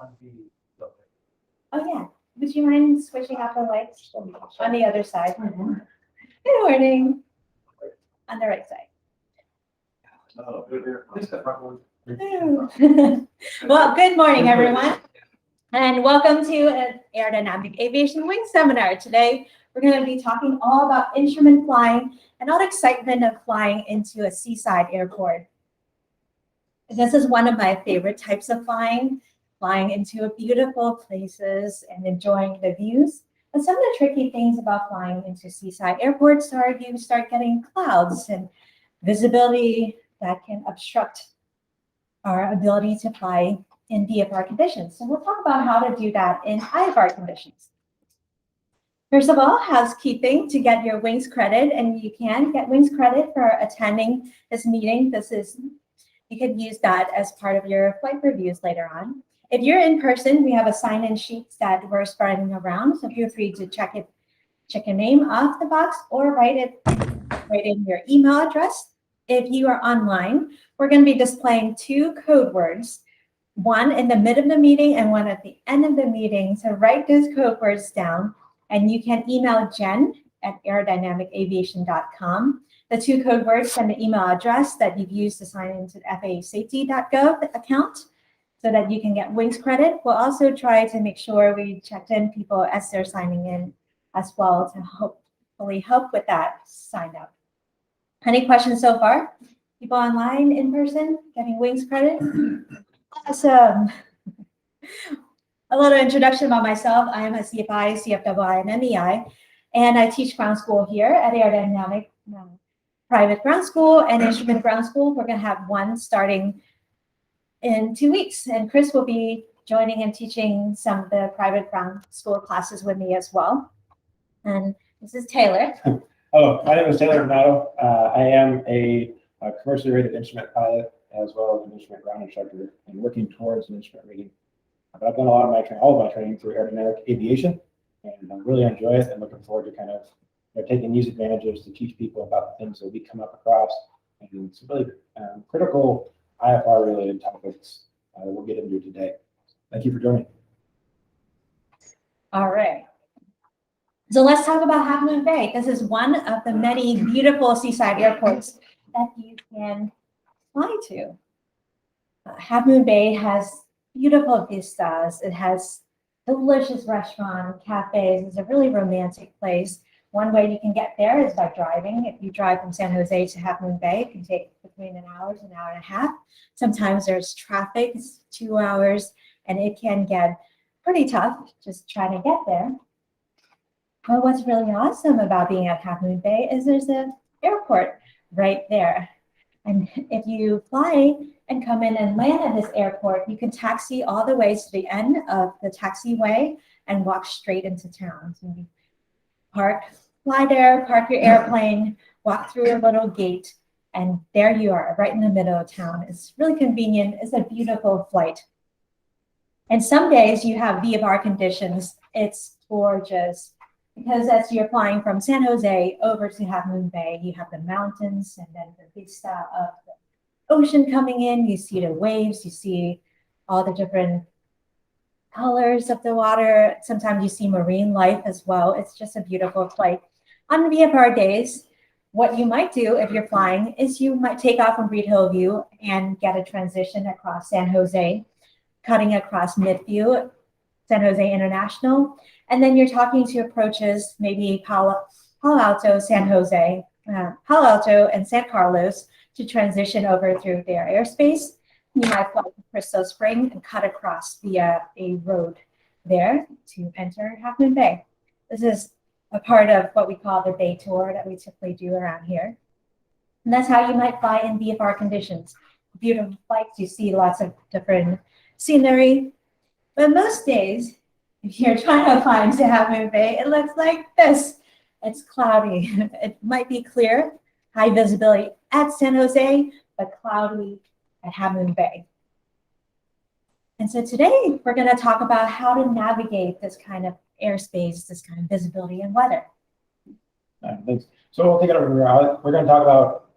Oh yeah, would you mind switching out the lights on the other side? Good morning. On the right side. Well, good morning, everyone, and welcome to an aerodynamic aviation wing seminar. Today, we're going to be talking all about instrument flying and all the excitement of flying into a seaside airport. This is one of my favorite types of flying into beautiful places and enjoying the views. But some of the tricky things about flying into seaside airports are you start getting clouds and visibility that can obstruct our ability to fly in VFR conditions. So we'll talk about how to do that in IFR conditions. First of all, housekeeping to get your wings credit, and you can get wings credit for attending this meeting. You could use that as part of your flight reviews later on. If you're in person, we have a sign-in sheet that we're spreading around, so feel free to check your name off the box or write in your email address. If you are online, we're going to be displaying two code words, one in the mid of the meeting and one at the end of the meeting. So write those code words down, and you can email Jen at aerodynamicaviation.com. The two code words and the email address that you've used to sign into the FAAsafety.gov account so that you can get wings credit. We'll also try to make sure we checked in people as they're signing in as well to hopefully help with that sign up. Any questions so far? People online, in person, getting wings credit? Awesome. A little introduction about myself. I am a CFI, CFII, and MEI, and I teach ground school here at Aerodynamic Private Ground School and Instrument Ground School. We're going to have one starting in 2 weeks, and Chris will be joining and teaching some of the private ground school classes with me as well. And this is Taylor. Hello, my name is Taylor Donato. I am a commercially rated instrument pilot as well as an instrument ground instructor and working towards an instrument rating. But I've done a lot of my training, all of my training through aerodynamic aviation, and I really enjoy it and looking forward to kind of taking these advantages to teach people about the things that we come up across and some really critical IFR related topics that we'll get into today. Thank you for joining. All right. So let's talk about Half Moon Bay. This is one of the many beautiful seaside airports that you can fly to. Half Moon Bay has beautiful vistas. It has delicious restaurants, cafes. It's a really romantic place. One way you can get there is by driving. If you drive from San Jose to Half Moon Bay, it can take between an hour and a half. Sometimes there's traffic, it's 2 hours, and it can get pretty tough just trying to get there. But what's really awesome about being at Half Moon Bay is there's an airport right there. And if you fly and come in and land at this airport, you can taxi all the way to the end of the taxiway and walk straight into town. So you fly there, park your airplane, walk through a little gate, and there you are, right in the middle of town. It's really convenient. It's a beautiful flight. And some days you have VFR conditions. It's gorgeous. Because as you're flying from San Jose over to Half Moon Bay, you have the mountains and then the vista of the ocean coming in. You see the waves, you see all the different colors of the water. Sometimes you see marine life as well. It's just a beautiful flight. On VFR days, what you might do if you're flying is you might take off from Reid Hillview and get a transition across San Jose, cutting across Midview, San Jose International. And then you're talking to approaches, maybe Palo Alto, San Jose, Palo Alto and San Carlos to transition over through their airspace. You might fly to Crystal Spring and cut across via a road there to enter Half Moon Bay. This is a part of what we call the Bay Tour that we typically do around here. And that's how you might fly in VFR conditions. Beautiful flights, you see lots of different scenery. But most days, if you're trying to fly into Half Moon Bay, it looks like this. It's cloudy. It might be clear, high visibility at San Jose, but cloudy at Half Moon Bay. And so today we're going to talk about how to navigate this kind of airspace, this kind of visibility and weather. Thanks. So we'll take it over here. We're going to talk about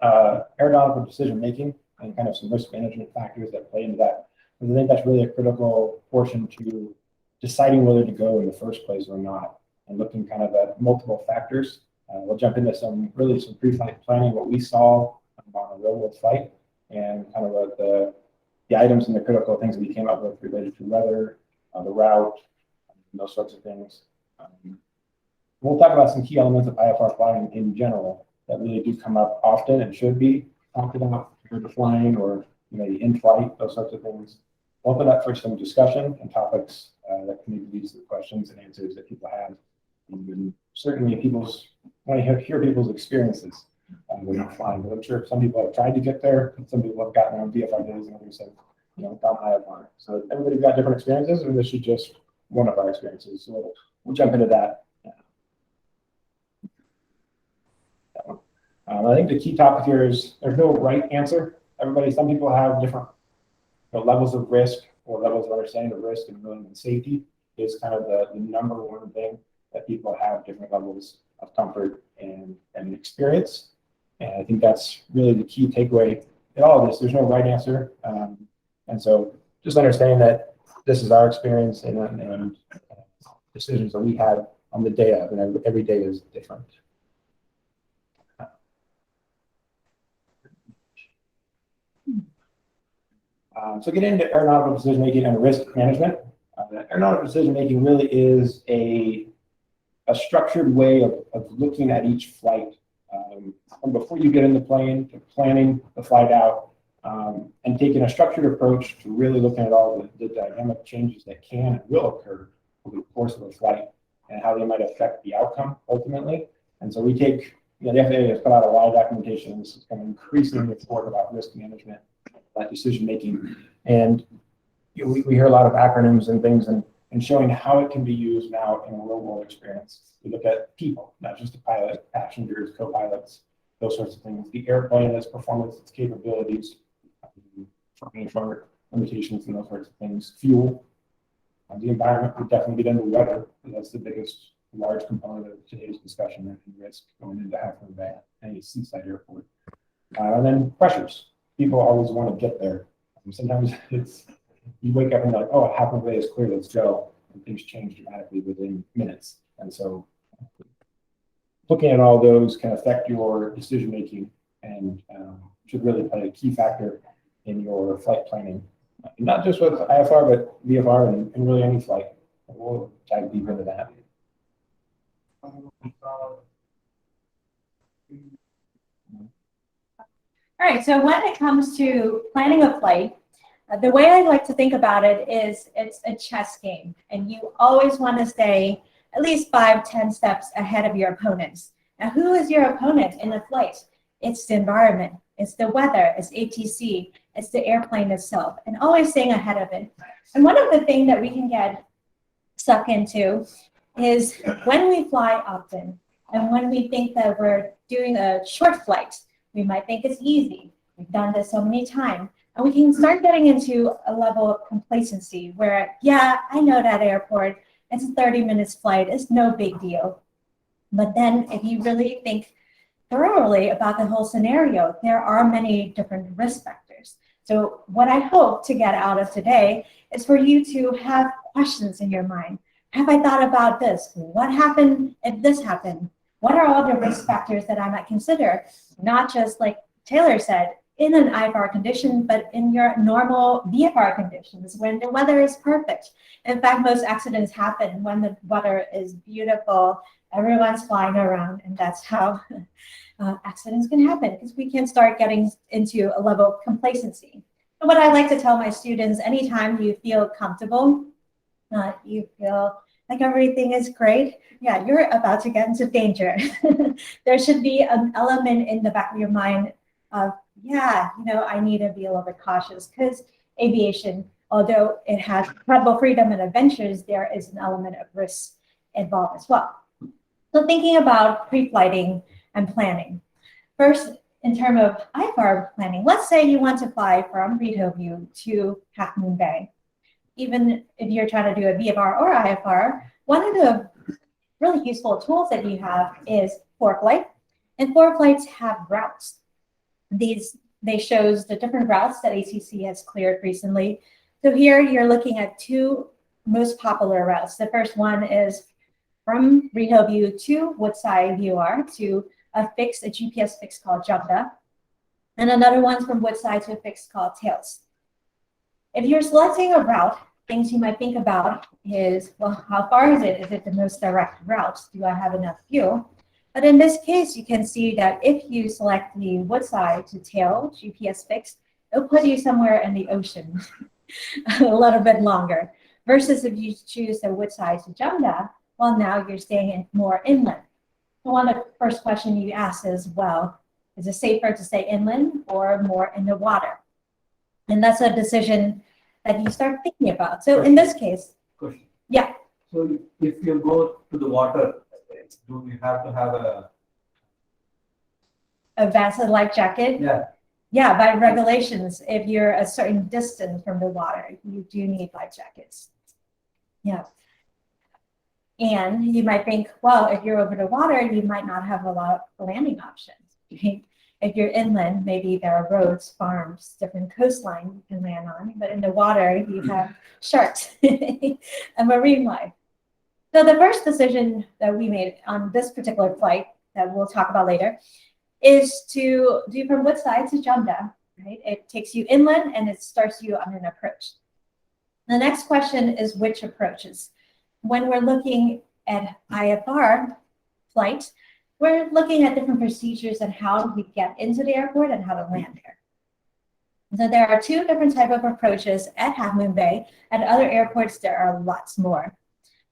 aeronautical decision making and kind of some risk management factors that play into that. because I think that's really a critical portion to deciding whether to go in the first place or not, and looking kind of at multiple factors. We'll jump into some pre-flight planning, what we saw on a real-world flight, and kind of what the items and the critical things that we came up with related to weather, the route, and those sorts of things. We'll talk about some key elements of IFR flying in general that really do come up often and should be talked about when you're flying or maybe in flight, those sorts of things. We'll open up for some discussion and topics that can lead to the questions and answers that people have. And certainly want to hear people's experiences when they're flying. But I'm sure some people have tried to get there, and some people have gotten on VFR days and others have, gone IFR. So everybody's got different experiences, and this is just one of our experiences. So we'll jump into that. I think the key topic here is there's no right answer. Some people have different levels of risk or levels of understanding of risk, and really safety is kind of the number one thing that people have different levels of comfort and experience. And I think that's really the key takeaway in all of this. There's no right answer. And so just understanding that this is our experience and decisions that we have on the day of, and every day is different. So getting into aeronautical decision making and risk management. Aeronautical decision making really is a structured way of looking at each flight from before you get in the plane to planning the flight out, and taking a structured approach to really looking at all the dynamic changes that can and will occur over the course of a flight and how they might affect the outcome ultimately. And so we take, the FAA has put out a lot of documentation. This is kind of increasing report about risk management, about decision making, and we hear a lot of acronyms and things, and showing how it can be used now in a real world experience. We look at people, not just the pilot, passengers, co-pilots, those sorts of things. The airplane, its performance, its capabilities, for limitations and those sorts of things. Fuel, the environment, we definitely get into weather. That's the biggest large component of today's discussion and risk going into Half Moon Bay, any seaside airport. And then pressures. People always want to get there. Sometimes you wake up and you're like, oh, Half Moon Bay is clear, let's go. And things change dramatically within minutes. And so looking at all those can affect your decision making and should really play a key factor in your flight planning. Not just with IFR, but VFR and really any flight. We'll dive deeper into that. All right, so when it comes to planning a flight, the way I like to think about it is it's a chess game, and you always want to stay at least 5-10 steps ahead of your opponents. Now, who is your opponent in a flight? It's the environment, it's the weather, it's ATC, it's the airplane itself, and always staying ahead of it. And one of the things that we can get stuck into is when we fly often, and when we think that we're doing a short flight, we might think it's easy. We've done this so many times. And we can start getting into a level of complacency where, yeah, I know that airport, it's a 30 minutes flight, it's no big deal. But then if you really think thoroughly about the whole scenario, there are many different risk factors. So what I hope to get out of today is for you to have questions in your mind. Have I thought about this? What happened if this happened? What are all the risk factors that I might consider? Not just like Taylor said, in an IFR condition, but in your normal VFR conditions when the weather is perfect. In fact, most accidents happen when the weather is beautiful, everyone's flying around, and that's how accidents can happen, because we can start getting into a level of complacency. And what I like to tell my students, anytime you feel comfortable, you feel like everything is great, yeah, you're about to get into danger. There should be an element in the back of your mind of, yeah, I need to be a little bit cautious, because aviation, although it has incredible freedom and adventures, there is an element of risk involved as well. So thinking about pre-flighting and planning. First, in terms of IFR planning, let's say you want to fly from Reid Hillview to Half Moon Bay. Even if you're trying to do a VFR or IFR, one of the really useful tools that you have is ForeFlight, and ForeFlights have routes. They shows the different routes that ATC has cleared recently So here you're looking at two most popular routes. The first one is from Reid Hillview to Woodside UR to a GPS fix called Jumda, and another one's from Woodside to a fix called Tails. If you're selecting a route, things you might think about is, well, how far is it? Is it the most direct route? Do I have enough fuel? But in this case, you can see that if you select the Woodside to Tail GPS fix, it'll put you somewhere in the ocean, a little bit longer. Versus if you choose the Woodside to Jumda, well, now you're staying in more inland. So one of the first questions you ask is, well, is it safer to stay inland or more in the water? And that's a decision that you start thinking about. So in this case, Question. Yeah. So if you go to the water, do we have to have a vessel life jacket. yeah? Yeah, by regulations, if you're a certain distance from the water, you do need life jackets. Yeah. And you might think, well, if you're over the water, you might not have a lot of landing options. If you're inland, maybe there are roads, farms, different coastline you can land on, but in the water, you have sharks and marine life. So the first decision that we made on this particular flight that we'll talk about later is to do from Woodside to Jumda, right? It takes you inland and it starts you on an approach. The next question is which approaches. When we're looking at IFR flight, we're looking at different procedures and how we get into the airport and how to land there. So there are two different types of approaches at Half Moon Bay. At other airports, there are lots more.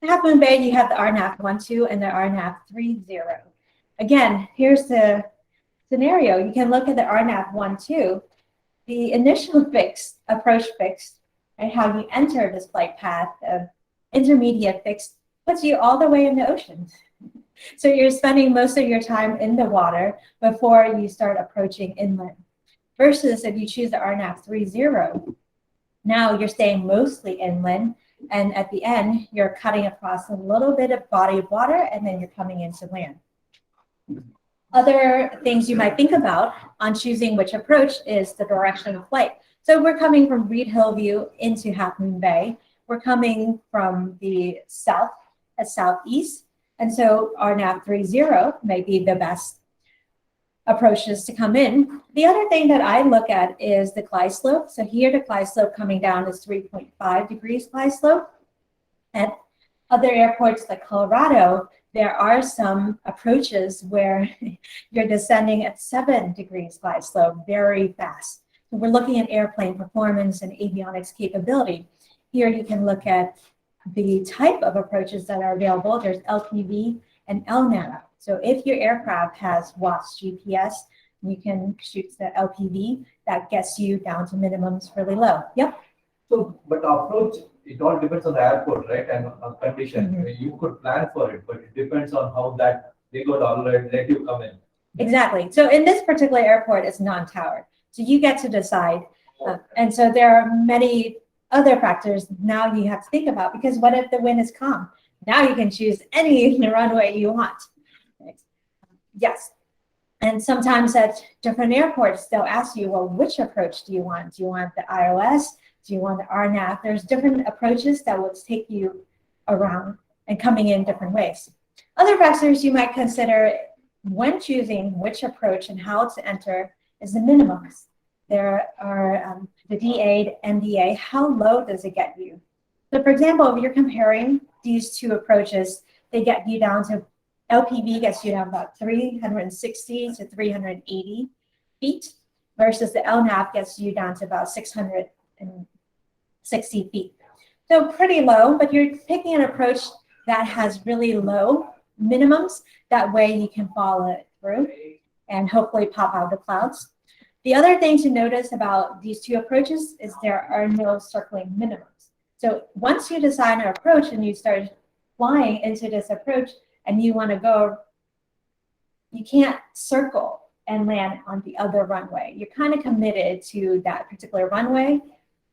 At Half Moon Bay, you have the RNAV 12 and the RNAV 30. Again, here's the scenario. You can look at the RNAV 12. The initial approach fix, right, how you enter this flight path of intermediate fix puts you all the way in the ocean. So you're spending most of your time in the water before you start approaching inland. Versus if you choose the RNAV 30, now you're staying mostly inland, and at the end, you're cutting across a little bit of body of water, and then you're coming into land. Other things you might think about on choosing which approach is the direction of flight. So we're coming from Reid Hillview into Half Moon Bay. We're coming from the south and southeast. And so RNAV 30 may be the best approaches to come in. The other thing that I look at is the glide slope. So here the glide slope coming down is 3.5 degrees glide slope. At other airports like Colorado, there are some approaches where you're descending at 7 degrees glide slope very fast. So we're looking at airplane performance and avionics capability. Here you can look at the type of approaches that are available. There's LPV and LNAV. So if your aircraft has WATS GPS, you can shoot the LPV. That gets you down to minimums really low. Yep. So, but approach, it all depends on the airport, right? And on condition. I mean, you could plan for it, but it depends on how that they go down and let you come in. Exactly. So in this particular airport, it's non-towered. So you get to decide. And so there are many other factors now you have to think about, because what if the wind is calm? Now you can choose any runway you want. Yes. And sometimes at different airports, they'll ask you, well, which approach do you want? Do you want the iOS? Do you want the RNAV? There's different approaches that will take you around and coming in different ways. Other factors you might consider when choosing which approach and how to enter is the minimums. There are the DA, MDA, how low does it get you? So for example, if you're comparing these two approaches, they get you down to, LPV gets you down about 360 to 380 feet, versus the LNAV gets you down to about 660 feet. So pretty low, but you're picking an approach that has really low minimums. That way you can follow it through and hopefully pop out the clouds. The other thing to notice about these two approaches is there are no circling minimums. So once you decide an approach and you start flying into this approach and you want to go, you can't circle and land on the other runway. You're kind of committed to that particular runway,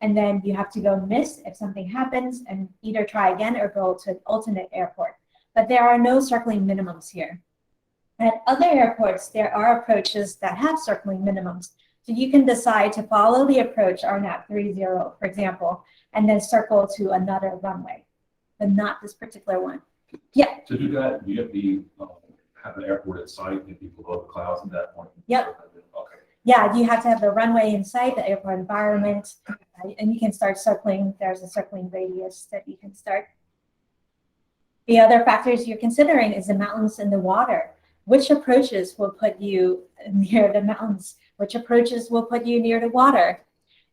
and then you have to go miss if something happens and either try again or go to an alternate airport. But there are no circling minimums here. At other airports, there are approaches that have circling minimums. So you can decide to follow the approach RNAV 30, for example, and then circle to another runway, but not this particular one. Yeah. To do that, you have to have the airport at sight and be below the clouds at that point. Yep. Okay. Yeah, you have to have the runway in sight, the airport environment, and you can start circling. There's a circling radius that you can start. The other factors you're considering is the mountains and the water. Which approaches will put you near the mountains? Which approaches will put you near the water?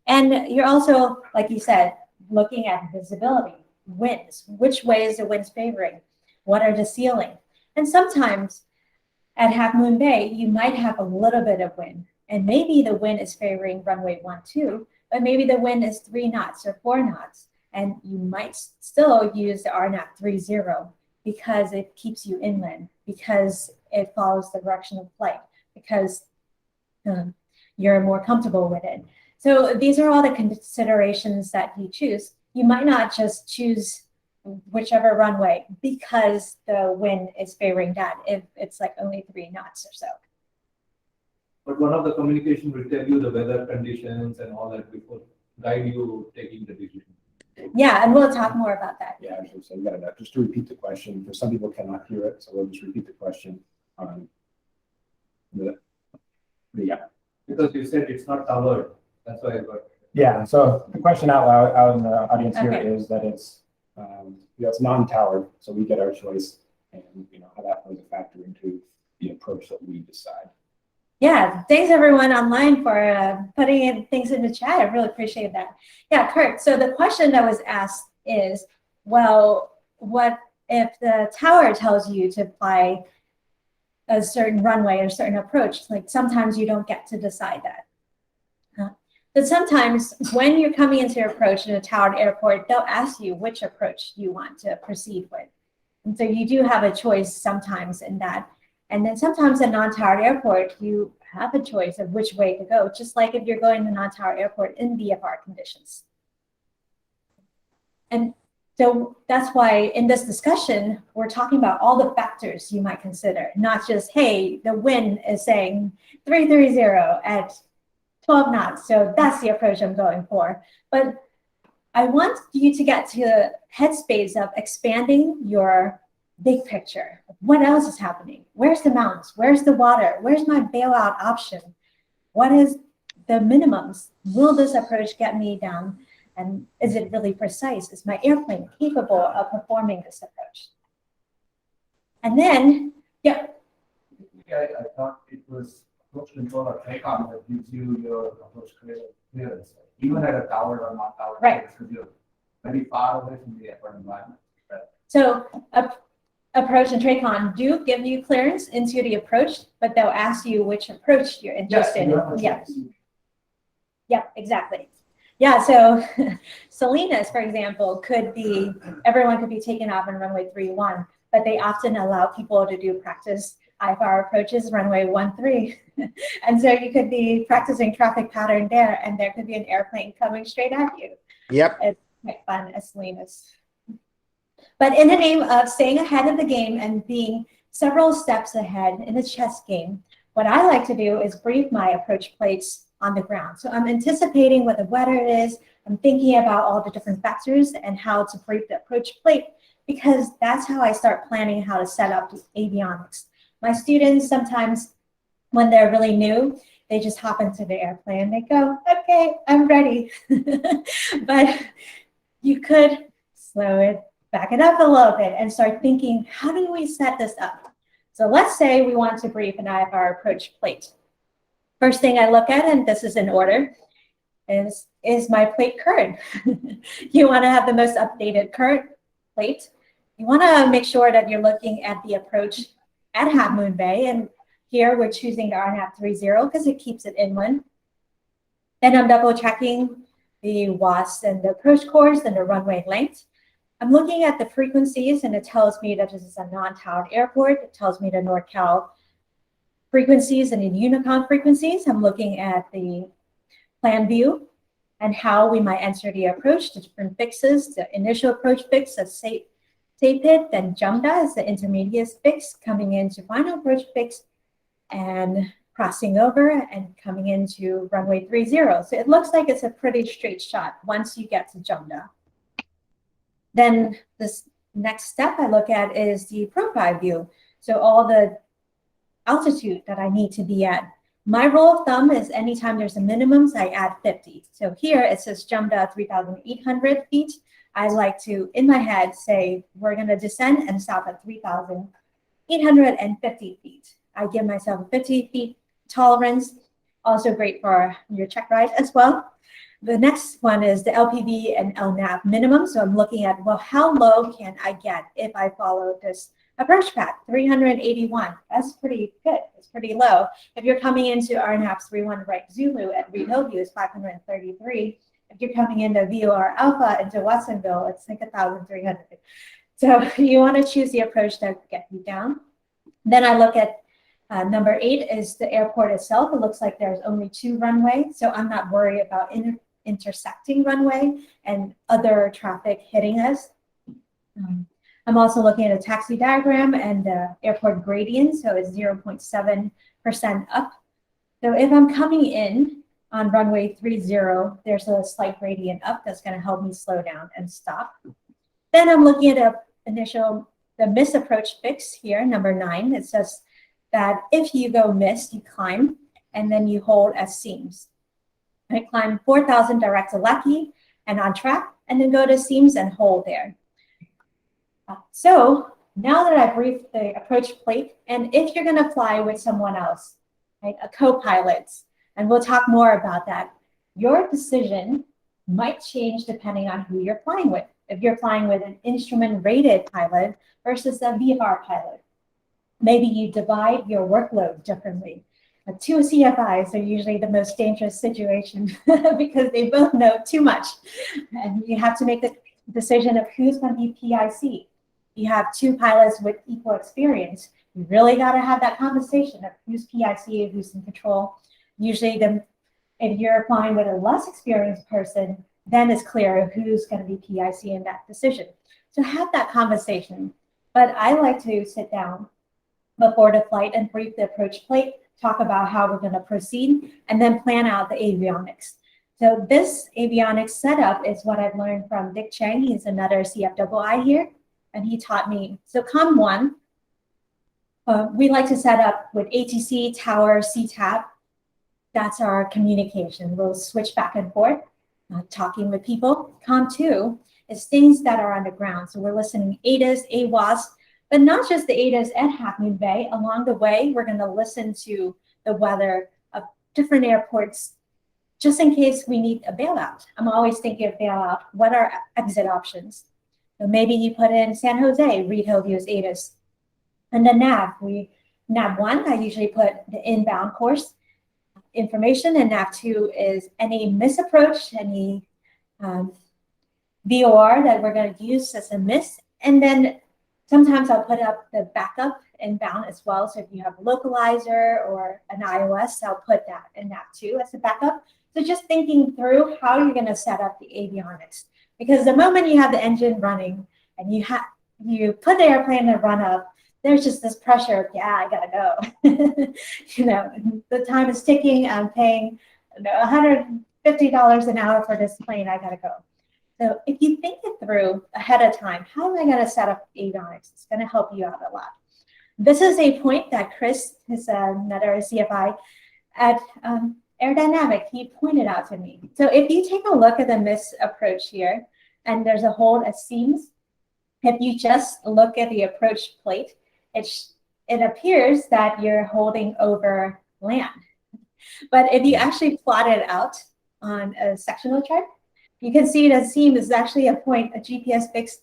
And you're also, like you said, looking at visibility, winds. Which way is the winds favoring? What are the ceiling? And sometimes at Half Moon Bay, you might have a little bit of wind. And maybe the wind is favoring runway 12, but maybe the wind is 3 knots or 4 knots. And you might still use the RNAV 30 because it keeps you inland, because it follows the direction of flight, because you're more comfortable with it. So these are all the considerations that you choose. You might not just choose whichever runway because the wind is favoring that if it's like only 3 knots or so. But one of the communication will tell you the weather conditions and all that before guide you taking the decision. Yeah, and we'll talk more about that. Yeah, actually, so you gotta, just to repeat the question, because some people cannot hear it, so we'll just repeat the question. Yeah. Because you said it's not covered, that's why I got. Yeah, so the question out loud, out in the audience here Okay. is that it's, it's non-towered, so we get our choice, and how that plays a factor into the approach that we decide. Yeah, thanks everyone online for putting in things in the chat. I really appreciate that. Yeah, Kurt, so the question that was asked is, well, what if the tower tells you to fly a certain runway or a certain approach? Like sometimes you don't get to decide that. But sometimes when you're coming into your approach in a towered airport, they'll ask you which approach you want to proceed with. And so you do have a choice sometimes in that. And then sometimes at non-towered airport, you have a choice of which way to go, just like if you're going to non-towered airport in VFR conditions. And so that's why in this discussion, we're talking about all the factors you might consider, not just, hey, the wind is saying 330 at 12 knots, so that's the approach I'm going for. But I want you to get to the headspace of expanding your big picture. What else is happening? Where's the mountains? Where's the water? Where's my bailout option? What is the minimums? Will this approach get me down? And is it really precise? Is my airplane capable of performing this approach? And then, yeah. I thought it was approach control or takeoff that gives you your approach clearance, even at a tower or not tower. Right. Because you're very far away from the airport environment. So approach and TRACON do give you clearance into the approach, but they'll ask you which approach you're interested in. Yeah. Yeah, exactly. Yeah, so Salinas, for example, everyone could be taken off on runway 31, but they often allow people to do practice IFR approaches runway 13. And so you could be practicing traffic pattern there, and there could be an airplane coming straight at you. Yep. It's quite fun at Salinas. But in the name of staying ahead of the game and being several steps ahead in the chess game, what I like to do is brief my approach plates on the ground. So I'm anticipating what the weather is. I'm thinking about all the different factors and how to brief the approach plate, because that's how I start planning how to set up the avionics. My students sometimes, when they're really new, they just hop into the airplane. They go, okay, I'm ready. But you could slow it, back it up a little bit and start thinking, how do we set this up? So let's say we want to brief an IFR approach plate. First thing I look at, and this is in order, is my plate current? You want to have the most updated current plate. You want to make sure that you're looking at the approach at Half Moon Bay, and here we're choosing the RNAV 30 because it keeps it inland. Then I'm double checking the WASP and the approach course and the runway length. I'm looking at the frequencies, and it tells me that this is a non-towered airport. It tells me the NorCal frequencies and the Unicon frequencies. I'm looking at the plan view and how we might enter the approach, the different fixes, the initial approach fix, the SAPIT, then JUMDA is the intermediate fix coming into final approach fix, and crossing over and coming into runway 30. So it looks like it's a pretty straight shot once you get to Jumda. Then this next step I look at is the profile view. So all the altitude that I need to be at. My rule of thumb is anytime there's a minimums, I add 50. So here it says Jumda 3,800 feet. I like to, in my head, say we're going to descend and stop at 3,850 feet. I give myself a 50 feet tolerance, also great for your check ride as well. The next one is the LPV and LNAV minimum. So I'm looking at, well, how low can I get if I follow this approach path? 381. That's pretty good. It's pretty low. If you're coming into RNAV's 31 right Zulu at Reid Hillview, is 533. If you're coming into VOR Alpha into Watsonville, it's like 1,300. So you want to choose the approach that gets you down. Then I look at number 8 is the airport itself. It looks like there's only 2 runways, so I'm not worried about intersecting runway and other traffic hitting us. I'm also looking at a taxi diagram and the airport gradient, so it's 0.7% up. So if I'm coming in on runway 30, there's a slight gradient up that's going to help me slow down and stop. Then I'm looking at the miss approach fix here, number 9. It says that if you go miss, you climb, and then you hold as seams. I climb 4,000 direct to Lucky and on track, and then go to seams and hold there. So now that I've briefed the approach plate, and if you're going to fly with someone else, right, a co-pilot, and we'll talk more about that, your decision might change depending on who you're flying with. If you're flying with an instrument-rated pilot versus a VFR pilot, maybe you divide your workload differently. 2 CFIs are usually the most dangerous situation because they both know too much. And you have to make the decision of who's going to be PIC. You have 2 pilots with equal experience. You really got to have that conversation of who's PIC and who's in control. Usually, if you're flying with a less experienced person, then it's clear who's going to be PIC in that decision. So have that conversation. But I like to sit down before the flight and brief the approach plate, talk about how we're going to proceed, and then plan out the avionics. So this avionics setup is what I've learned from Dick Chang. He's another CFII here, and he taught me. So COM 1, we like to set up with ATC, tower, CTAP. That's our communication. We'll switch back and forth, talking with people. COM 2 is things that are on the ground. So we're listening ADAS, AWAS, but not just the ADAS at Half Moon Bay. Along the way, we're going to listen to the weather of different airports, just in case we need a bailout. I'm always thinking of bailout. What are exit options? So maybe you put in San Jose, Reid Hillview's ADAS. And the nav, nav 1, I usually put the inbound course information, and nav 2 is any misapproach, any VOR that we're going to use as a miss. And then sometimes I'll put up the backup inbound as well. So if you have a localizer or an iOS, I'll put that in nav 2 as a backup. So just thinking through how you're going to set up the avionics. Because the moment you have the engine running and you put the airplane to run up, there's just this pressure of, yeah, I gotta go. The time is ticking. I'm paying $150 an hour for this plane. I gotta go. So if you think it through ahead of time, how am I gonna set up avionics? It's gonna help you out a lot. This is a point that Chris, who's another CFI at Aerodynamic, he pointed out to me. So if you take a look at the miss approach here, and there's a hold at seams, if you just look at the approach plate, it appears that you're holding over land. But if you actually plot it out on a sectional chart, you can see that seam is actually a point, a GPS fixed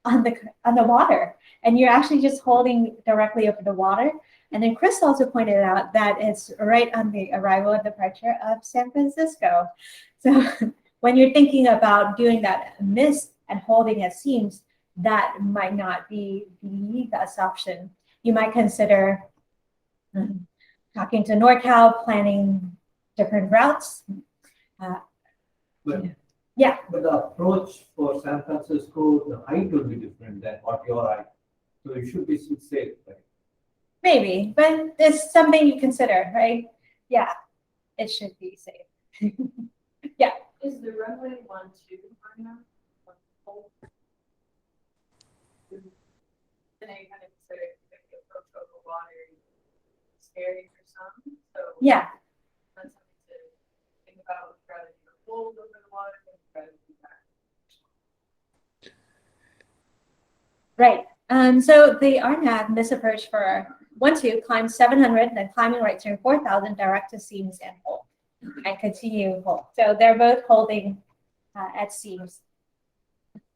on the water. And you're actually just holding directly over the water. And then Chris also pointed out that it's right on the arrival and departure of San Francisco. So when you're thinking about doing that miss and holding at seams, that might not be the best option. You might consider talking to NorCal, planning different routes. Yeah. But the approach for San Francisco, the height will be different than what your height. So it should be safe, right? maybe, but it's something you consider, right? Yeah, it should be safe. Is the runway 1-2 hard enough? And I kind of consider it like the approach over water scary for some, so. Yeah, That's something to think about, rather than hold over the water, rather than back. right. So the RNAV, this approach for 1-2, climb 700, then climbing right through 4,000, direct to seams and hold, and continue hold. So they're both holding at seams.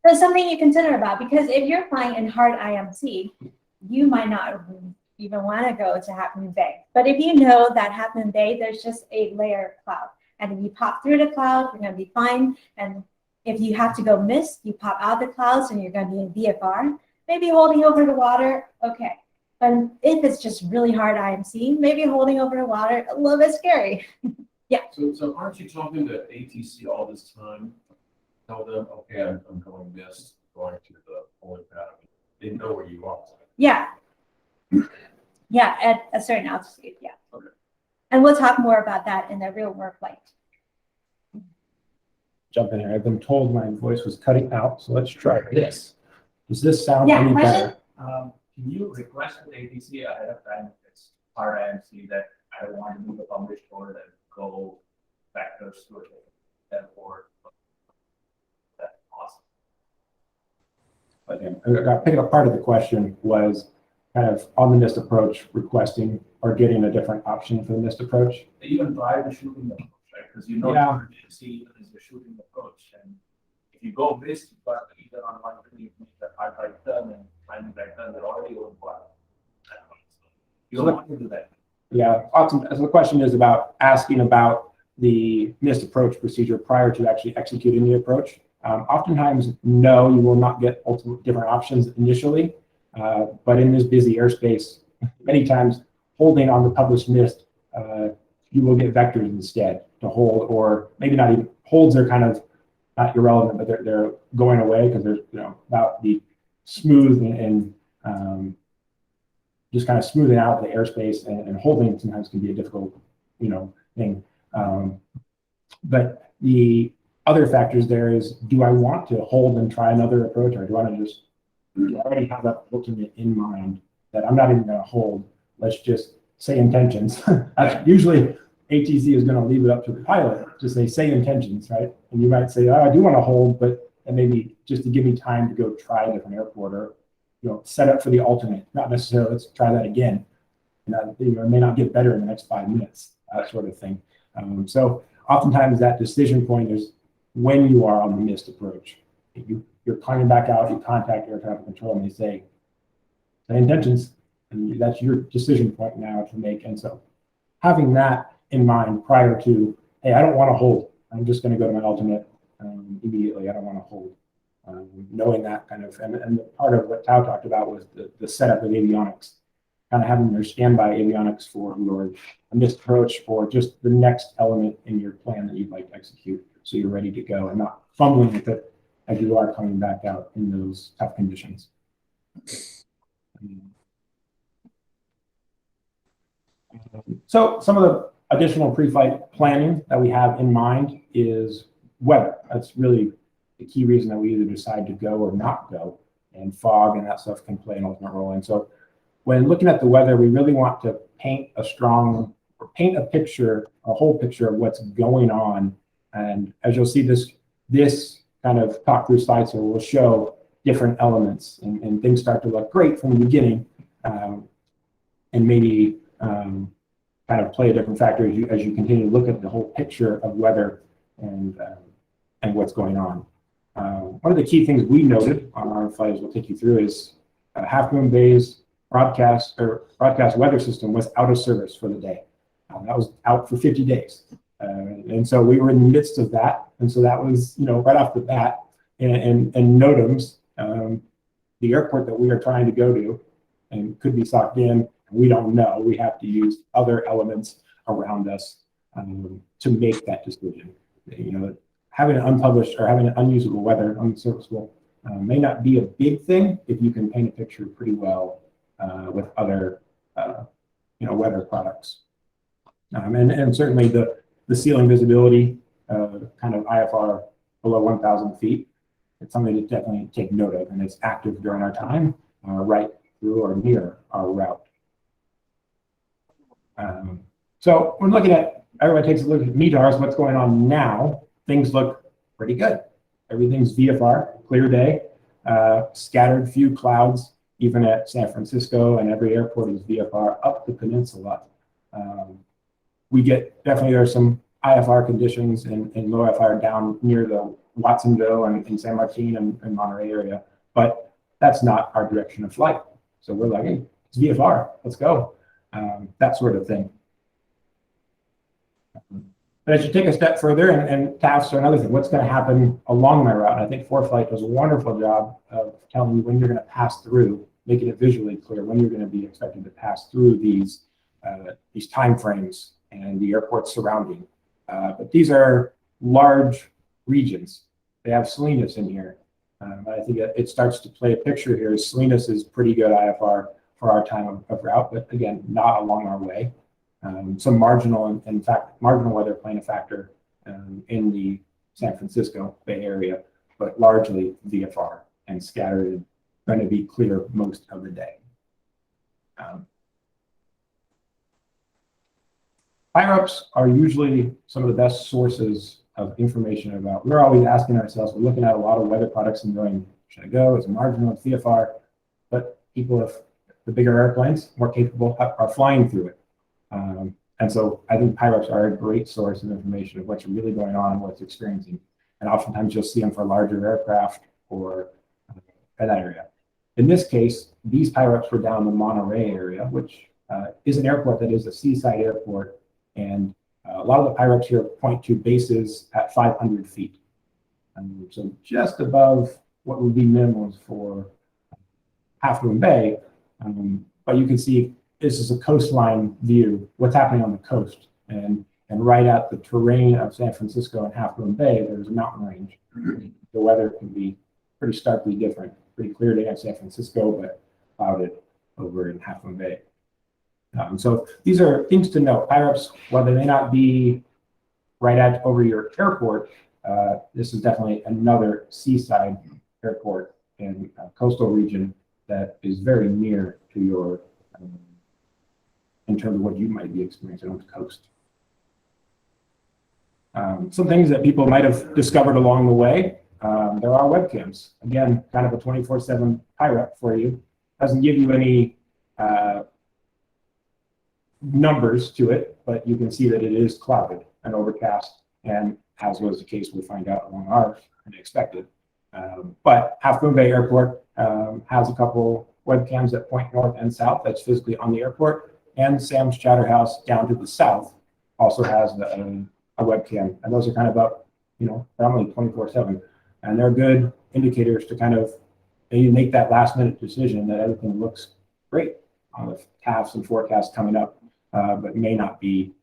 So something you consider about, because if you're flying in hard IMC, you might not even want to go to Half Moon Bay. But if you know that Half Moon Bay, there's just a layer of cloud. And if you pop through the cloud, you're going to be fine. And if you have to go mist, you pop out the clouds and you're going to be in VFR. Maybe holding over the water, okay. But if it's just really hard IMC, maybe holding over the water, a little bit scary. So aren't you talking to ATC all this time? Tell them, okay, I'm going this, going to the polling pattern. They know where you are. Yeah. Yeah, at a certain altitude, yeah. Okay. And we'll talk more about that in the real work flight. Jump in here. I've been told my voice was cutting out, so let's try this. Does this sound Yeah, any question? better? Can you request the ATC ahead of time if it's hard IMC that I don't want to do the published code and go vectors to it, therefore that's awesome. I picked up part of the question was kind of on the NIST approach, requesting or getting a different option for the NIST approach. Even prior to shooting the approach, right? Because you know Yeah. what you see is the shooting approach, and if you go missed, but either on 1-2, you make that hard right turn and climbing right turn, they're already over water. You don't want to do that. Yeah, awesome. So the question is about asking about the NIST approach procedure prior to actually executing the approach. Oftentimes, no, you will not get ultimate different options initially, but in this busy airspace, many times holding on the published NIST, you will get vectors instead to hold, or maybe not even holds are kind of not irrelevant, but they're going away because they're about the smooth and just kind of smoothing out the airspace, and holding sometimes can be a difficult thing. But the other factors there is, do I want to hold and try another approach, or do I want to just already have that ultimate in mind that I'm not even going to hold? Let's just say intentions. That's usually ATC is going to leave it up to the pilot to say intentions, right? And you might say, oh, I do want to hold, but that maybe just to give me time to go try a different airport, or set up for the alternate, not necessarily let's try that again. And it may not get better in the next 5 minutes, that sort of thing. So oftentimes that decision point is when you are on the NIST approach. You're climbing back out, you contact air traffic control, and they say intentions, and that's your decision point now to make. And so having that in mind prior to, hey, I don't want to hold, I'm just going to go to my alternate immediately, I don't want to hold. Knowing that kind of, and part of what Tao talked about was the setup of avionics, kind of having your standby avionics for your NIST approach, or just the next element in your plan that you'd like to execute, so you're ready to go and not fumbling with it as you are coming back out in those tough conditions. So some of the additional pre-flight planning that we have in mind is weather. That's really the key reason that we either decide to go or not go, and fog and that stuff can play an ultimate role. And so when looking at the weather, we really want to paint a picture, a whole picture of what's going on. And as you'll see, this kind of talk through slides here will show different elements, and things start to look great from the beginning, and maybe kind of play a different factor as you continue to look at the whole picture of weather and what's going on. One of the key things we noted on our flight, as we'll take you through, is Half Moon Bay's broadcast weather system was out of service for the day. That was out for 50 days. And so we were in the midst of that. And so that was, right off the bat. And NOTAMs, the airport that we are trying to go to and could be socked in, we don't know. We have to use other elements around us to make that decision. Having an unpublished or having an unusable weather, unserviceable, may not be a big thing if you can paint a picture pretty well with other weather products. And certainly the ceiling visibility, kind of IFR below 1,000 feet, it's something to definitely take note of, and it's active during our time, right through or near our route. So when looking at, everyone takes a look at METARs, what's going on now, things look pretty good. Everything's VFR, clear day, scattered few clouds, even at San Francisco, and every airport is VFR up the peninsula. We get, definitely there's some IFR conditions and low IFR down near the Watsonville and San Martin and Monterey area, but that's not our direction of flight. So we're like, hey, it's VFR, let's go. That sort of thing. But as you take a step further, and TAFs are another thing, what's going to happen along my route? And I think ForeFlight does a wonderful job of telling you when you're going to pass through, making it visually clear when you're going to be expected to pass through these time frames and the airports surrounding. But these are large regions. They have Salinas in here. I think it starts to play a picture here. Salinas is pretty good IFR for our time of route, but again, not along our way. Some marginal, in fact, marginal weather playing a factor in the San Francisco Bay Area, but largely VFR and scattered, going to be clear most of the day. IRUPs are usually some of the best sources of information about. We're always asking ourselves, we're looking at a lot of weather products and going, should I go? Is it marginal? It's VFR? But people with the bigger airplanes, more capable, are flying through it. And so I think PIRUPs are a great source of information of what's really going on, what's experiencing. And oftentimes you'll see them for larger aircraft or in that area. In this case, these PIRUPs were down the Monterey area, which is an airport that is a seaside airport. And a lot of the PIRUPs here point to bases at 500 feet. So just above what would be minimums for Half Moon Bay. But you can see this is a coastline view, what's happening on the coast. And right at the terrain of San Francisco and Half Moon Bay, there's a mountain range. The weather can be pretty starkly different. Pretty clear day in San Francisco, but clouded over in Half Moon Bay. So these are things to know. PIRUPs, while they may not be right at over your airport, this is definitely another seaside airport in a coastal region that is very near to your, in terms of what you might be experiencing on the coast. Some things that people might have discovered along the way, there are webcams. Again, kind of a 24/7 PIRUP for you. Doesn't give you any numbers to it, but you can see that it is clouded and overcast, and as was the case, we'll find out along our unexpected. But Half Moon Bay Airport has a couple webcams that point north and south that's physically on the airport, and Sam's Chatterhouse down to the south also has a webcam, and those are kind of up, probably 24/7, and they're good indicators to kind of maybe make that last minute decision that everything looks great on the TAFs and forecasts coming up, but may not be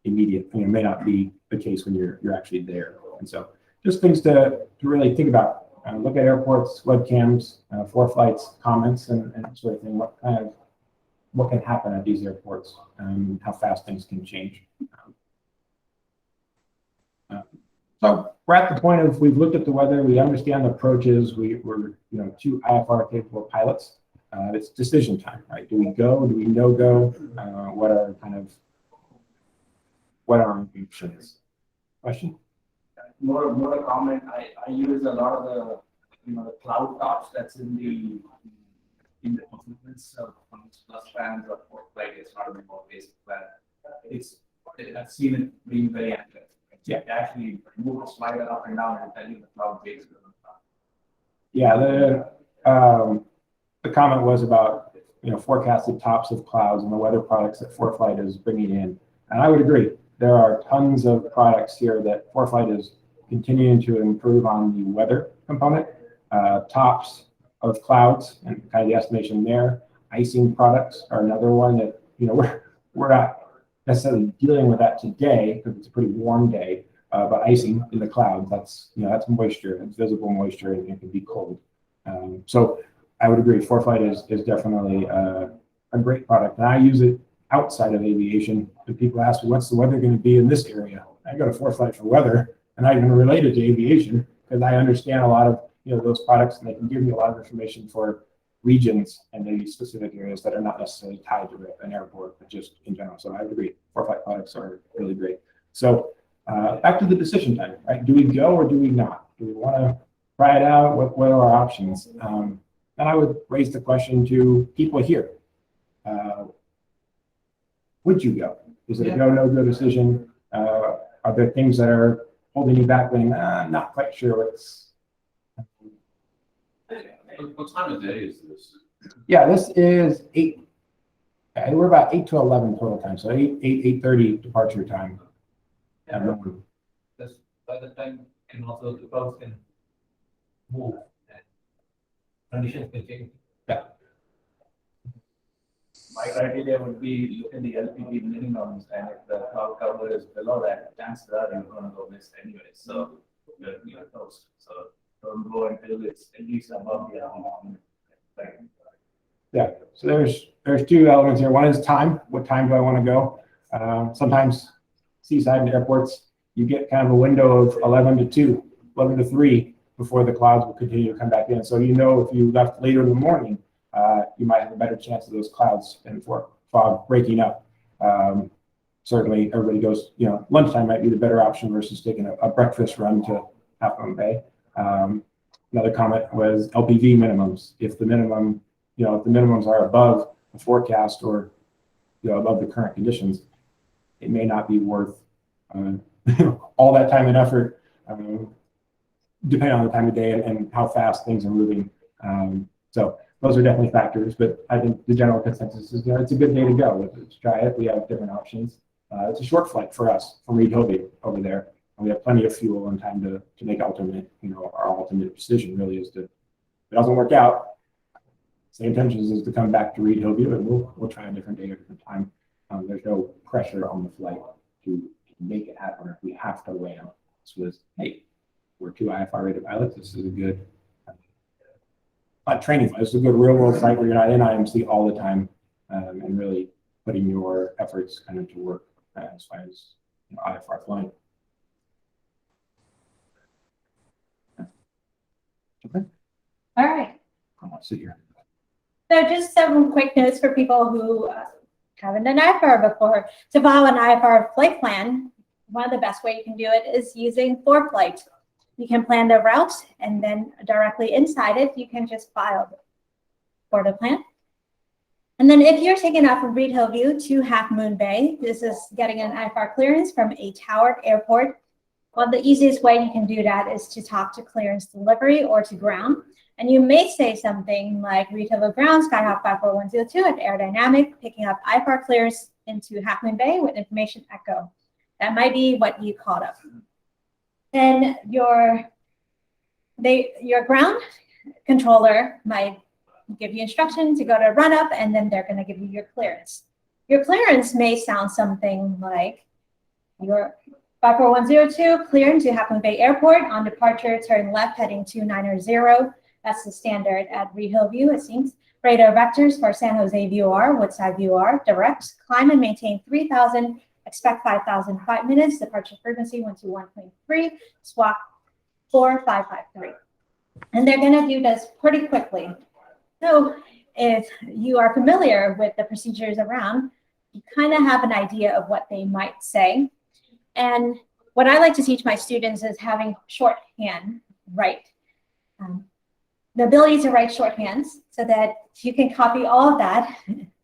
immediate, may not be the case when you're actually there. And so just things to really think about. Look at airports, webcams, ForeFlight's comments, and sort of thing. What can happen at these airports, and how fast things can change. So we're at the point of we've looked at the weather, we understand the approaches, we're 2 IFR capable pilots. It's decision time, right? Do we go? Do we no go? What are our options? Question? More a comment. I use a lot of the cloud tops that's in the components of plus plans or ForeFlight. It's not a remote based plan. I've seen it being very accurate. Yeah. You actually move a slider up and down and tell you the cloud base. Yeah, the comment was about forecasted tops of clouds and the weather products that ForeFlight is bringing in, and I would agree. There are tons of products here that ForeFlight is continuing to improve on the weather component, tops of clouds and kind of the estimation there. Icing products are another one that we're not necessarily dealing with that today because it's a pretty warm day. But icing in the clouds, that's moisture, it's visible moisture, and it can be cold. So I would agree, ForeFlight is definitely a a great product. And I use it outside of aviation. And people ask me, what's the weather going to be in this area? I go to ForeFlight for weather, and I even relate it to aviation because I understand a lot of those products, and they can give me a lot of information for regions and maybe specific areas that are not necessarily tied to an airport, but just in general. So I agree, ForeFlight products are really great. So back to the decision time, right? Do we go or do we not? Do we want to try it out? What are our options? And I would raise the question to people here. Would you go? Is it a go, no go decision? Are there things that are holding you back when not quite sure what's... What time of day is this? Yeah, this is 8. We're about 8 to 11 total time. So 8:30 departure time. Yeah. That's by the time the clouds can move and conditions can change. My criteria would be look at the LPP minimums, and if the cloud cover is below that, chances are you're gonna go miss anyway, so you're toast. So don't go until it's at least above the LPP. Like, Yeah, so there's 2 elements here. One is time. What time do I want to go? Sometimes seaside and airports, you get kind of a window of 11 to 2, 11 to 3 before the clouds will continue to come back in. So if you left later in the morning, you might have a better chance of those clouds and fog breaking up. Certainly, everybody goes, lunchtime might be the better option versus taking a breakfast run to Half Moon Bay. Another comment was LPV minimums. If the minimum, if the minimums are above the forecast or above the current conditions, it may not be worth all that time and effort, depending on the time of day and how fast things are moving. So those are definitely factors, but I think the general consensus is it's a good day to go. Let's try it. We have different options. It's a short flight for us from Reid Hillview over there. And we have plenty of fuel and time to make our ultimate decision really is to, if it doesn't work out, same intentions is to come back to Reid Hillview, and we'll try a different day or a different time. There's no pressure on the flight to make it happen if we have to land. This was, hey, we're 2 IFR-rated pilots. This is a good, not training flight. This is a good real world flight where you're not in IMC all the time and really putting your efforts kind of to work as far as IFR flying. Okay. All right. I'll sit here. So just some quick notes for people who haven't done IFR before. To follow an IFR flight plan, one of the best way you can do it is using ForeFlight. You can plan the route, and then directly inside it, you can just file for the plan. And then if you're taking off from Reid Hillview to Half Moon Bay, this is getting an IFR clearance from a towered airport. Well, the easiest way you can do that is to talk to clearance delivery or to ground. And you may say something like Reid Hillview ground, Skyhawk 54102 at Aerodynamic, picking up IFR clearance into Half Moon Bay with information echo. That might be what you called up. Then your ground controller might give you instruction to go to run up, and then they're going to give you your clearance. Your clearance may sound something like your 54102 clearing to Half Moon Bay Airport on departure, turn left heading 2900. That's the standard at Reid Hillview, it seems. Radar vectors for San Jose VOR, Woodside VOR, direct, climb and maintain 3,000, expect 5,000, 5 minutes, departure frequency 121.3, swap 4553. And they're going to do this pretty quickly. So if you are familiar with the procedures around, you kind of have an idea of what they might say. And what I like to teach my students is having shorthand write. The ability to write shorthands so that you can copy all of that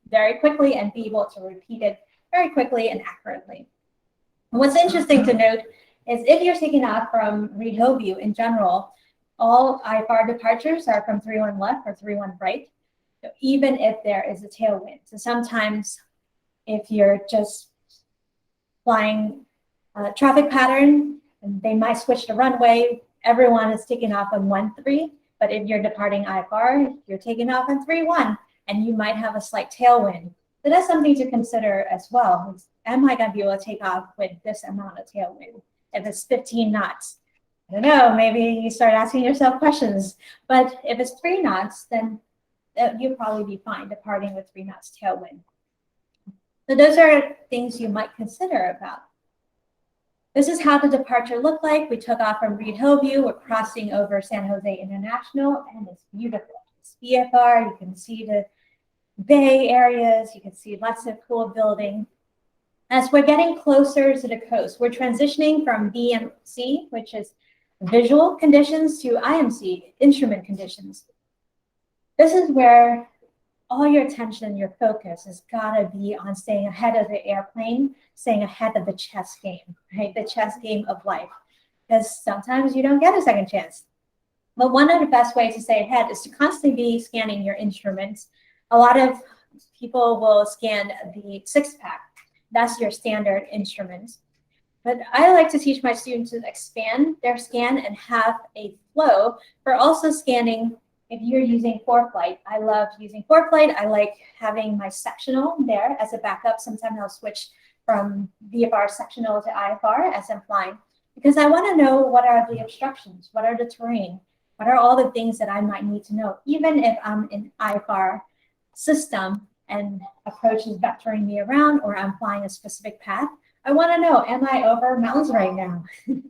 very quickly and be able to repeat it very quickly and accurately. And what's interesting to note is if you're taking off from Reid Hillview in general, all IFR departures are from 31 left or 31 right, so even if there is a tailwind. So sometimes if you're just flying a traffic pattern, and they might switch the runway, everyone is taking off on 1-3. But if you're departing IFR, you're taking off on 3-1, and you might have a slight tailwind. So that's something to consider as well. Am I going to be able to take off with this amount of tailwind? If it's 15 knots, I don't know, maybe you start asking yourself questions. But if it's 3 knots, then you'll probably be fine departing with 3 knots tailwind. So those are things you might consider about. This is how the departure looked like. We took off from Reid Hillview. We're crossing over San Jose International, and it's beautiful. It's VFR. You can see the bay areas. You can see lots of cool building. As we're getting closer to the coast, we're transitioning from VMC, which is visual conditions, to IMC, instrument conditions. This is where all your attention, your focus has got to be on staying ahead of the airplane, staying ahead of the chess game, right? The chess game of life. Because sometimes you don't get a second chance. But one of the best ways to stay ahead is to constantly be scanning your instruments. A lot of people will scan the 6-pack. That's your standard instruments. But I like to teach my students to expand their scan and have a flow for also scanning. If you're using ForeFlight, I love using ForeFlight. I like having my sectional there as a backup. Sometimes I'll switch from VFR sectional to IFR as I'm flying, because I want to know what are the obstructions, what are the terrain, what are all the things that I might need to know, even if I'm in IFR system and approach is vectoring me around or I'm flying a specific path. I want to know, am I over mountains right now?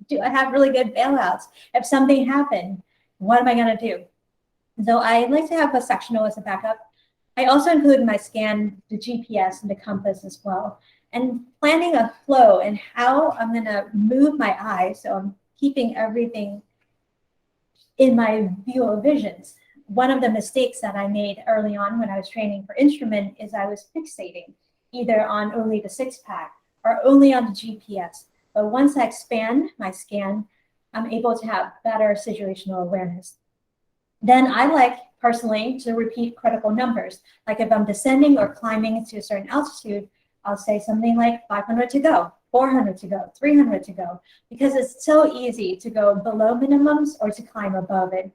Do I have really good bailouts? If something happened, what am I going to do? So I like to have a sectional as a backup. I also include in my scan the GPS and the compass as well, and planning a flow and how I'm going to move my eye so I'm keeping everything in my view of visions. One of the mistakes that I made early on when I was training for instrument is I was fixating either on only the 6-pack or only on the GPS. But once I expand my scan, I'm able to have better situational awareness. Then I like personally to repeat critical numbers. Like if I'm descending or climbing to a certain altitude, I'll say something like 500 to go, 400 to go, 300 to go, because it's so easy to go below minimums or to climb above it.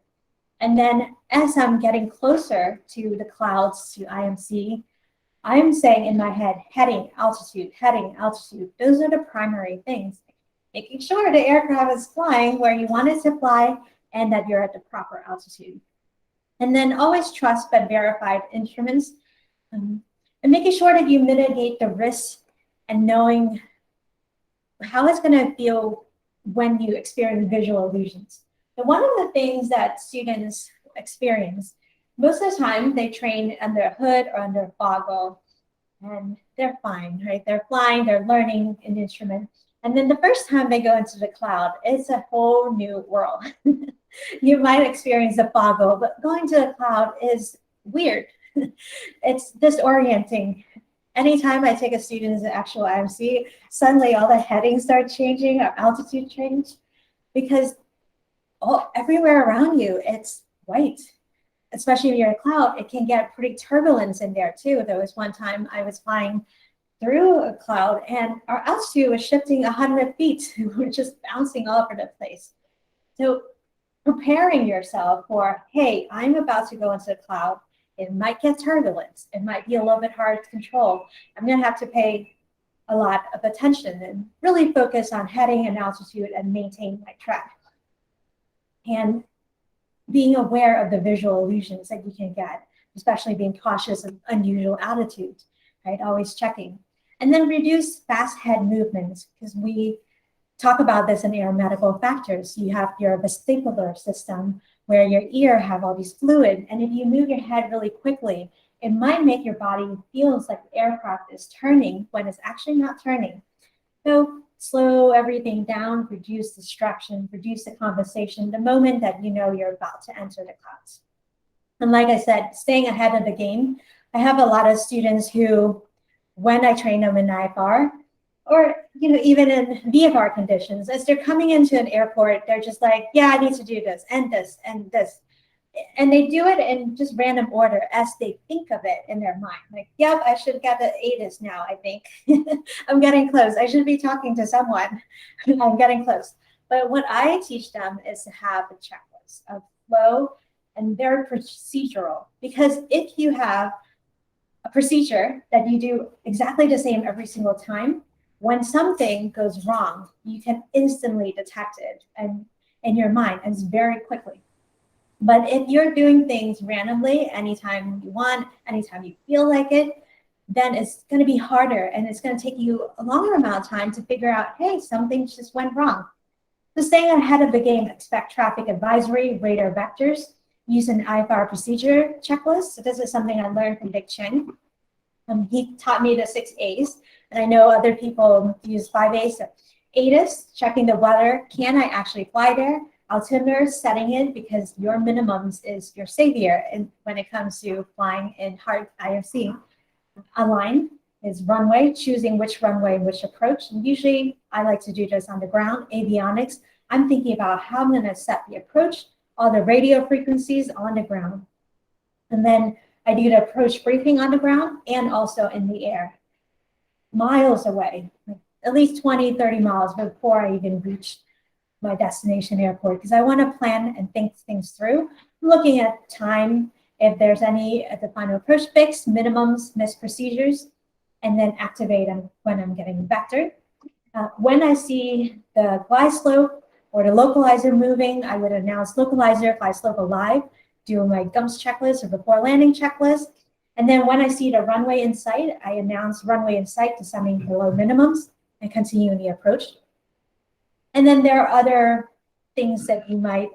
And then as I'm getting closer to the clouds, to IMC, I'm saying in my head, heading, altitude, heading, altitude. Those are the primary things. Making sure the aircraft is flying where you want it to fly and that you're at the proper altitude. And then always trust but verified instruments, and making sure that you mitigate the risks and knowing how it's going to feel when you experience visual illusions. So one of the things that students experience, most of the time they train under a hood or under a foggle, and they're fine, right? They're flying, they're learning an instrument. And then the first time they go into the cloud, it's a whole new world. You might experience the foggle, but going to the cloud is weird. It's disorienting. Anytime I take a student to actual IMC, suddenly all the headings start changing, or altitude change, because everywhere around you, it's white. Especially if you're in a cloud, it can get pretty turbulence in there too. There was one time I was flying through a cloud and our altitude was shifting 100 feet. We're just bouncing all over the place. So preparing yourself for, hey, I'm about to go into the cloud. It might get turbulence. It might be a little bit hard to control. I'm going to have to pay a lot of attention and really focus on heading and altitude and maintain my track. And being aware of the visual illusions that you can get, especially being cautious of unusual attitudes, right? Always checking. And then reduce fast head movements, because we talk about this in aeromedical factors. You have your vestibular system where your ear have all these fluid, and if you move your head really quickly, it might make your body feels like the aircraft is turning when it's actually not turning. So slow everything down, reduce distraction, reduce the conversation the moment that you know you're about to enter the clouds. And like I said, staying ahead of the game. I have a lot of students who, when I train them in IFR, or even in VFR conditions, as they're coming into an airport, they're just like, yeah, I need to do this and this and this. And they do it in just random order as they think of it in their mind. Like, yep, I should get the ATIS now, I think. I'm getting close. I should be talking to someone. I'm getting close. But what I teach them is to have a checklist of flow and very procedural. Because if you have a procedure that you do exactly the same every single time, when something goes wrong, you can instantly detect it and in your mind, and very quickly. But if you're doing things randomly, anytime you want, anytime you feel like it, then it's going to be harder and it's going to take you a longer amount of time to figure out, hey, something just went wrong. So staying ahead of the game, expect traffic advisory, radar vectors, use an IFR procedure checklist. So this is something I learned from Dick Cheng. He taught me the 6 A's, and I know other people use 5 A's. So 8 is checking the weather. Can I actually fly there? Altimeter, setting it because your minimums is your savior and when it comes to flying in hard IFC. Align is runway, choosing which runway, which approach. And usually I like to do this on the ground. Avionics, I'm thinking about how I'm going to set the approach, all the radio frequencies on the ground. And then I do the approach briefing on the ground and also in the air. Miles away, at least 20, 30 miles before I even reach my destination airport, because I want to plan and think things through, looking at time, if there's any at the final approach fix, minimums, missed procedures, and then activate them when I'm getting vectored. When I see the glide slope or the localizer moving, I would announce localizer, glide slope alive, do my GUMPS checklist or before landing checklist. And then when I see the runway in sight, I announce runway in sight descending below minimums and continue in the approach. And then there are other things that you might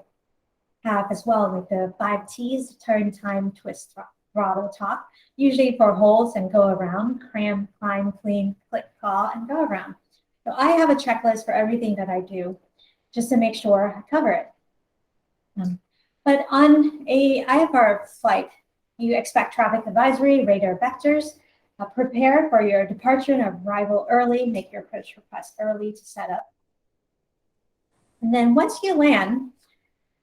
have as well, like the 5 T's, turn, time, twist, throttle, talk, usually for holds and go around, cram, climb, clean, click, call, and go around. So I have a checklist for everything that I do just to make sure I cover it. But on a IFR flight, you expect traffic advisory, radar vectors, prepare for your departure and arrival early, make your approach request early to set up. And then once you land,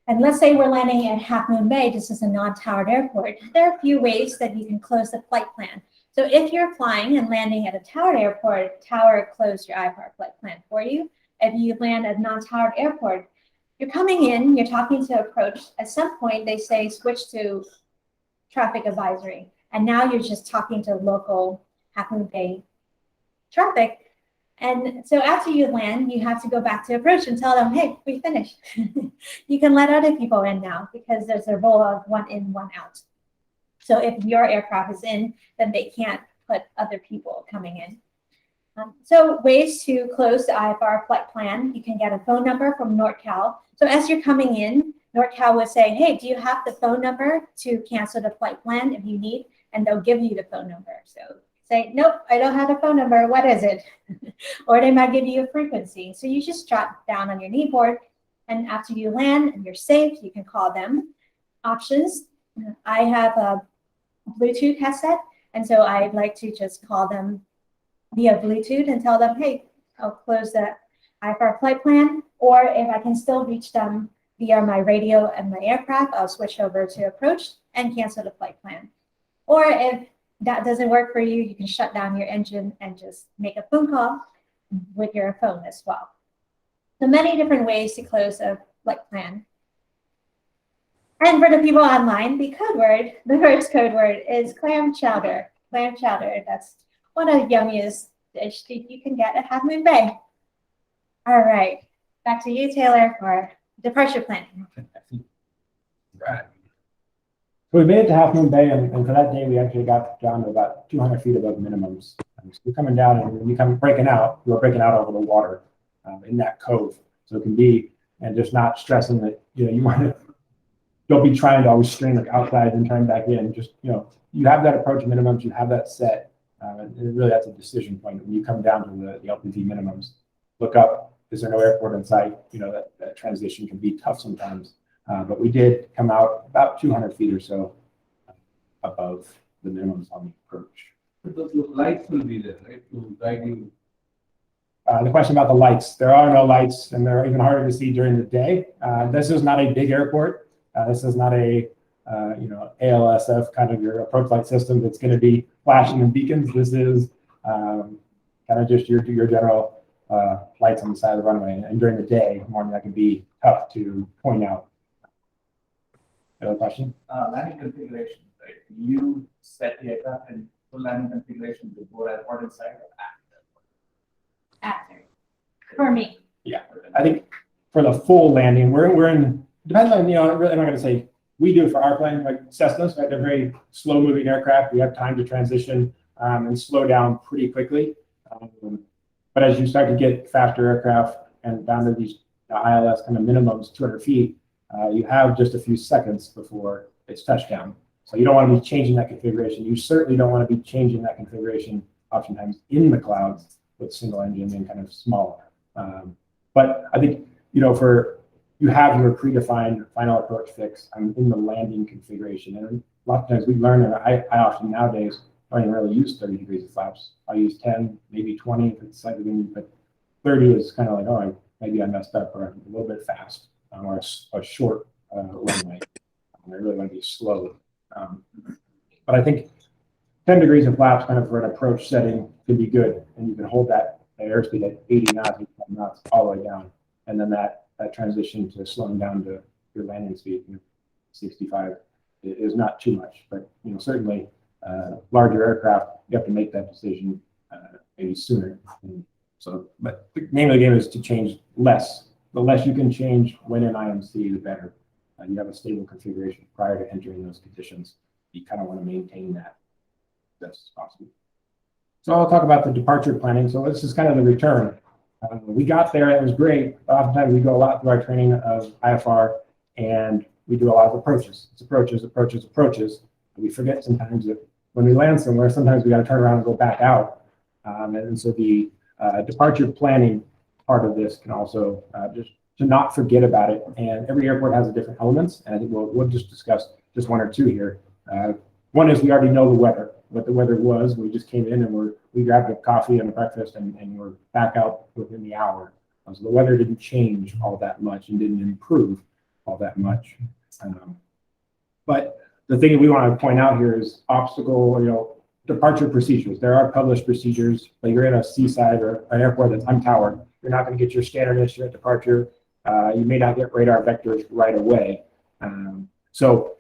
and let's say we're landing at Half Moon Bay, this is a non-towered airport, there are a few ways that you can close the flight plan. So if you're flying and landing at a towered airport, tower close your IFR flight plan for you. If you land at a non-towered airport, you're coming in, you're talking to approach. At some point, they say switch to traffic advisory. And now you're just talking to local Half Moon Bay traffic. And so after you land, you have to go back to approach and tell them, hey, we finished. You can let other people in now because there's a rule of 1 in, 1 out. So if your aircraft is in, then they can't put other people coming in. So ways to close the IFR flight plan, you can get a phone number from NordCal. So as you're coming in, NordCal would say, hey, do you have the phone number to cancel the flight plan if you need? And they'll give you the phone number. So say, nope, I don't have the phone number. What is it? Or they might give you a frequency. So you just jot down on your kneeboard. And after you land and you're safe, you can call them. Options. I have a Bluetooth headset. And so I'd like to just call them via Bluetooth and tell them, hey, I'll close the IFR flight plan. Or if I can still reach them via my radio and my aircraft, I'll switch over to approach and cancel the flight plan. Or if that doesn't work for you, you can shut down your engine and just make a phone call with your phone as well. So many different ways to close a flight plan. And for the people online, the code word, the first code word is clam chowder. Clam chowder, that's one of the yummiest dish that you can get at Half Moon Bay. All right, back to you, Taylor, for departure planning. Right. So we made it to Half Moon Bay, and for that day, we actually got down to about 200 feet above minimums. So we're coming down, and when you come breaking out, we're breaking out over the water in that cove. So it can be, and just not stressing that, you want to, don't be trying to always string like outside and turn back in. Just, you have that approach minimums, you have that set. And really, that's a decision point. When you come down to the LPT minimums, look up, is there no airport in sight? That transition can be tough sometimes. But we did come out about 200 feet or so above the minimums on the approach. But those lights will be there, right, to guide you? The question about the lights, there are no lights, and they're even harder to see during the day. This is not a big airport. This is not a ALSF kind of your approach light system that's going to be flashing and beacons. This is kind of just your general lights on the side of the runway. And during the day, morning, that can be tough to point out. Another question? Landing configuration, right? You set the aircraft in full landing configuration before airport inside or after? After, for me. Yeah, I think for the full landing, we're in depends on, I'm not going to say we do for our plane, like Cessnas, right? They're very slow moving aircraft. We have time to transition and slow down pretty quickly. But as you start to get faster aircraft and down to these ILS kind of minimums, 200 feet, you have just a few seconds before it's touchdown. So you don't want to be changing that configuration. You certainly don't want to be changing that configuration oftentimes in the clouds with single engine and kind of smaller. But I think, you have your predefined final approach fix in the landing configuration. And a lot of times we learn, and I often nowadays don't even really use 30 degrees of flaps. I use 10, maybe 20 if it's slightly windy, but 30 is kind of like, oh, maybe I messed up, or I'm a little bit fast, or a short runway. I really want to be slow. But I think 10 degrees of flaps kind of for an approach setting can be good, and you can hold that airspeed at 80 knots, 85 knots all the way down, and then that transition to slowing down to your landing speed, 65, is not too much. But certainly larger aircraft, you have to make that decision maybe sooner. And so, but the name of the game is to change less. The less you can change when in IMC, the better. You have a stable configuration prior to entering those conditions. You kind of want to maintain that as best as possible. So I'll talk about the departure planning. So this is kind of the return. We got there, it was great. Oftentimes we go a lot through our training of IFR, and we do a lot of approaches. It's approaches. And we forget sometimes that when we land somewhere, sometimes we got to turn around and go back out. And so the departure planning part of this can also just to not forget about it. And every airport has a different elements, and I think we'll just discuss just one or two here. One is we already know the weather, what the weather was. We just came in and we grabbed a coffee and a breakfast, and we're back out within the hour. So the weather didn't change all that much and didn't improve all that much. But the thing that we want to point out here is obstacle, departure procedures. There are published procedures, but you're in a seaside or an airport that's untowered. You're not going to get your standard instrument departure. You may not get radar vectors right away. So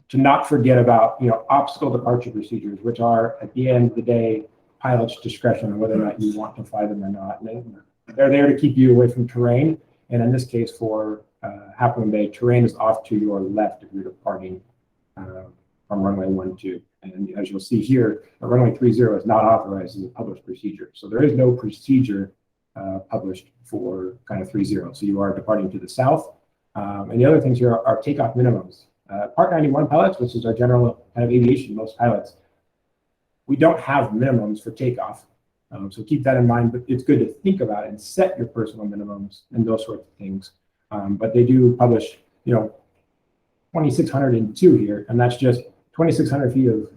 to not forget about, obstacle departure procedures, which are at the end of the day, pilot's discretion on whether or not you want to fly them or not. And they're there to keep you away from terrain. And in this case, for Half Moon Bay, terrain is off to your left if you're departing from runway 12. And as you'll see here, runway 30 is not authorized as a published procedure. So there is no procedure published for kind of 30. So you are departing to the south. And the other things here are takeoff minimums. Part 91 pilots, which is our general kind of aviation, most pilots, we don't have minimums for takeoff. So keep that in mind, but it's good to think about it and set your personal minimums and those sorts of things. But they do publish, 2,602 here, and that's just 2,600 feet of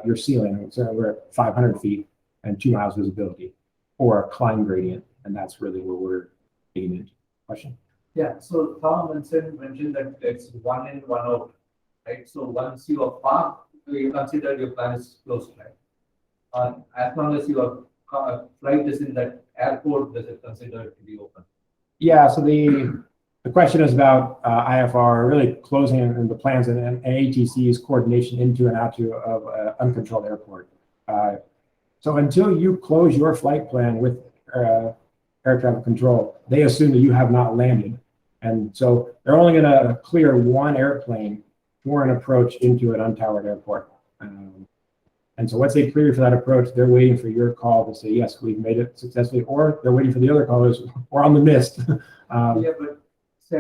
your ceiling. So we're at 500 feet and 2 miles visibility, or a climb gradient, and that's really where we're getting into. Question? Yeah, so Tom mentioned that it's 1 in, 1 out, right? So once you are parked, you consider your plan is closed, right? As long as your flight is in that airport, does it consider it to be open? Yeah, so the question is about IFR really closing and the plans and ATC's coordination into and out to of an uncontrolled airport. So until you close your flight plan with air traffic control, they assume that you have not landed. And so they're only going to clear one airplane for an approach into an untowered airport. And so once they clear for that approach, they're waiting for your call to say, yes, we've made it successfully, or they're waiting for the other callers, or on the mist. Yeah, but say,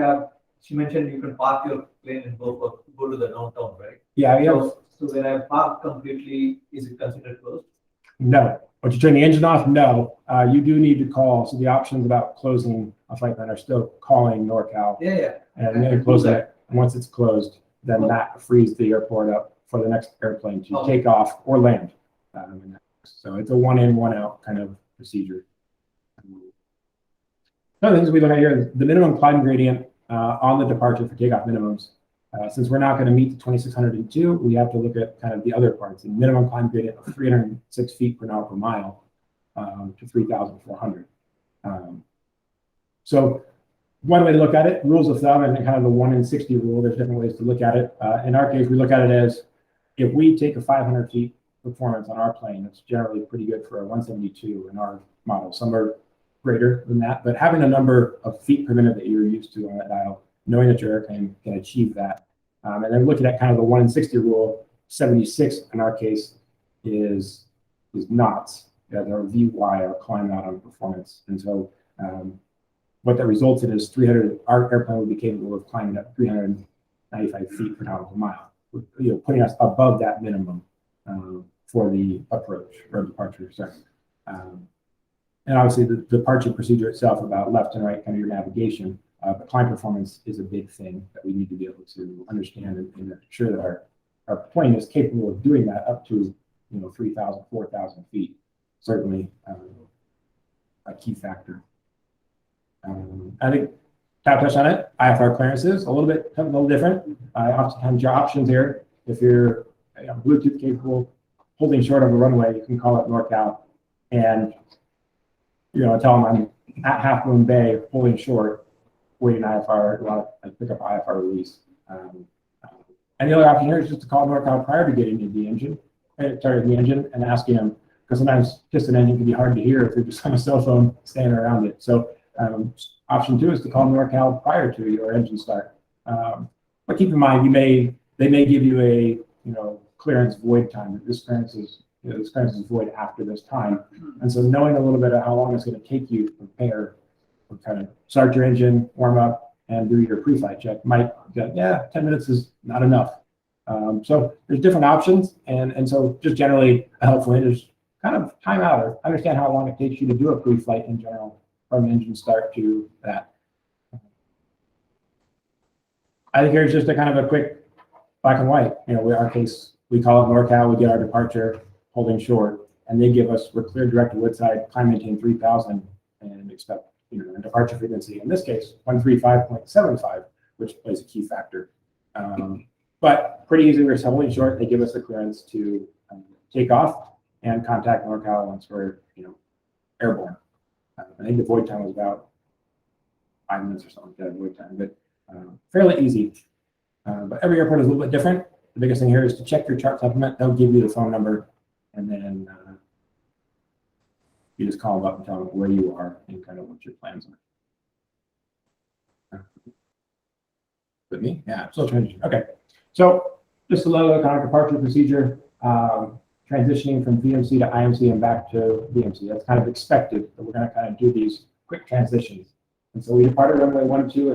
she mentioned you can park your plane and go to the downtown, right? Yeah, yeah. So when I park completely, is it considered closed? No. Once you turn the engine off, no. You do need to call. So the options about closing a flight plan are still calling NorCal. Yeah. And then close it. And once it's closed, then that frees the airport up for the next airplane to take off or land. So it's a 1 in, 1 out kind of procedure. Other things we look at here is the minimum climb gradient on the departure for takeoff minimums. Since we're not going to meet the 2,602, we have to look at kind of the other parts. The minimum climb gradient of 306 feet per nautical mile to 3,400. So one way to look at it, rules of thumb, and kind of the 1 in 60 rule, there's different ways to look at it. In our case, we look at it as if we take a 500 feet performance on our plane, it's generally pretty good for a 172 in our model. Some are greater than that, but having a number of feet per minute that you're used to on that dial, knowing that your airplane can achieve that, And then looking at kind of the 1 in 60 rule, 76 in our case is knots as our VY, our climb out on performance. And so what that results in is our airplane would be capable of climbing up 395 feet per nautical mile, putting us above that minimum for the approach or departure. Sorry. And obviously the departure procedure itself about left and right kind of your navigation, but climb performance is a big thing that we need to be able to understand and ensure that our plane is capable of doing that up to 3,000, 4,000 feet. Certainly a key factor. I think Pat touched on it. IFR clearances a little different. Oftentimes your options here, if you're Bluetooth capable, holding short of a runway, you can call it NorCal, and tell them I'm at Half Moon Bay, holding short, waiting IFR, pick up IFR release. And the other option here is just to call NorCal prior to getting into the engine, and asking them, because sometimes just an engine can be hard to hear if you're just on a cell phone staying around it. So option 2 is to call NorCal prior to your engine start. But keep in mind, they may give you a clearance void time. This clearance is void after this time. And so knowing a little bit of how long it's going to take you to prepare, or kind of start your engine, warm up, and do your pre-flight check might go, 10 minutes is not enough. So there's different options, and so just generally helpfully there's kind of time out or understand how long it takes you to do a pre-flight in general from engine start to that. I think here's just a kind of a quick black and white. Our case, we call it NorCal, we get our departure, holding short, and they give us, we're clear direct to Woodside, climb maintain 3,000, and expect a departure frequency, in this case, 135.75, which plays a key factor. But pretty easy, we're holding short, they give us the clearance to take off and contact NorCal once we're airborne. I think the void time was about 5 minutes or something like that, void time, but fairly easy. But every airport is a little bit different. The biggest thing here is to check your chart supplement. They'll give you the phone number, and then you just call them up and tell them where you are and kind of what your plans are. With me? Yeah, slow transition. Okay. So just a little kind of departure procedure, transitioning from VMC to IMC and back to VMC. That's kind of expected, but we're going to kind of do these quick transitions. And so we departed runway 1 and 2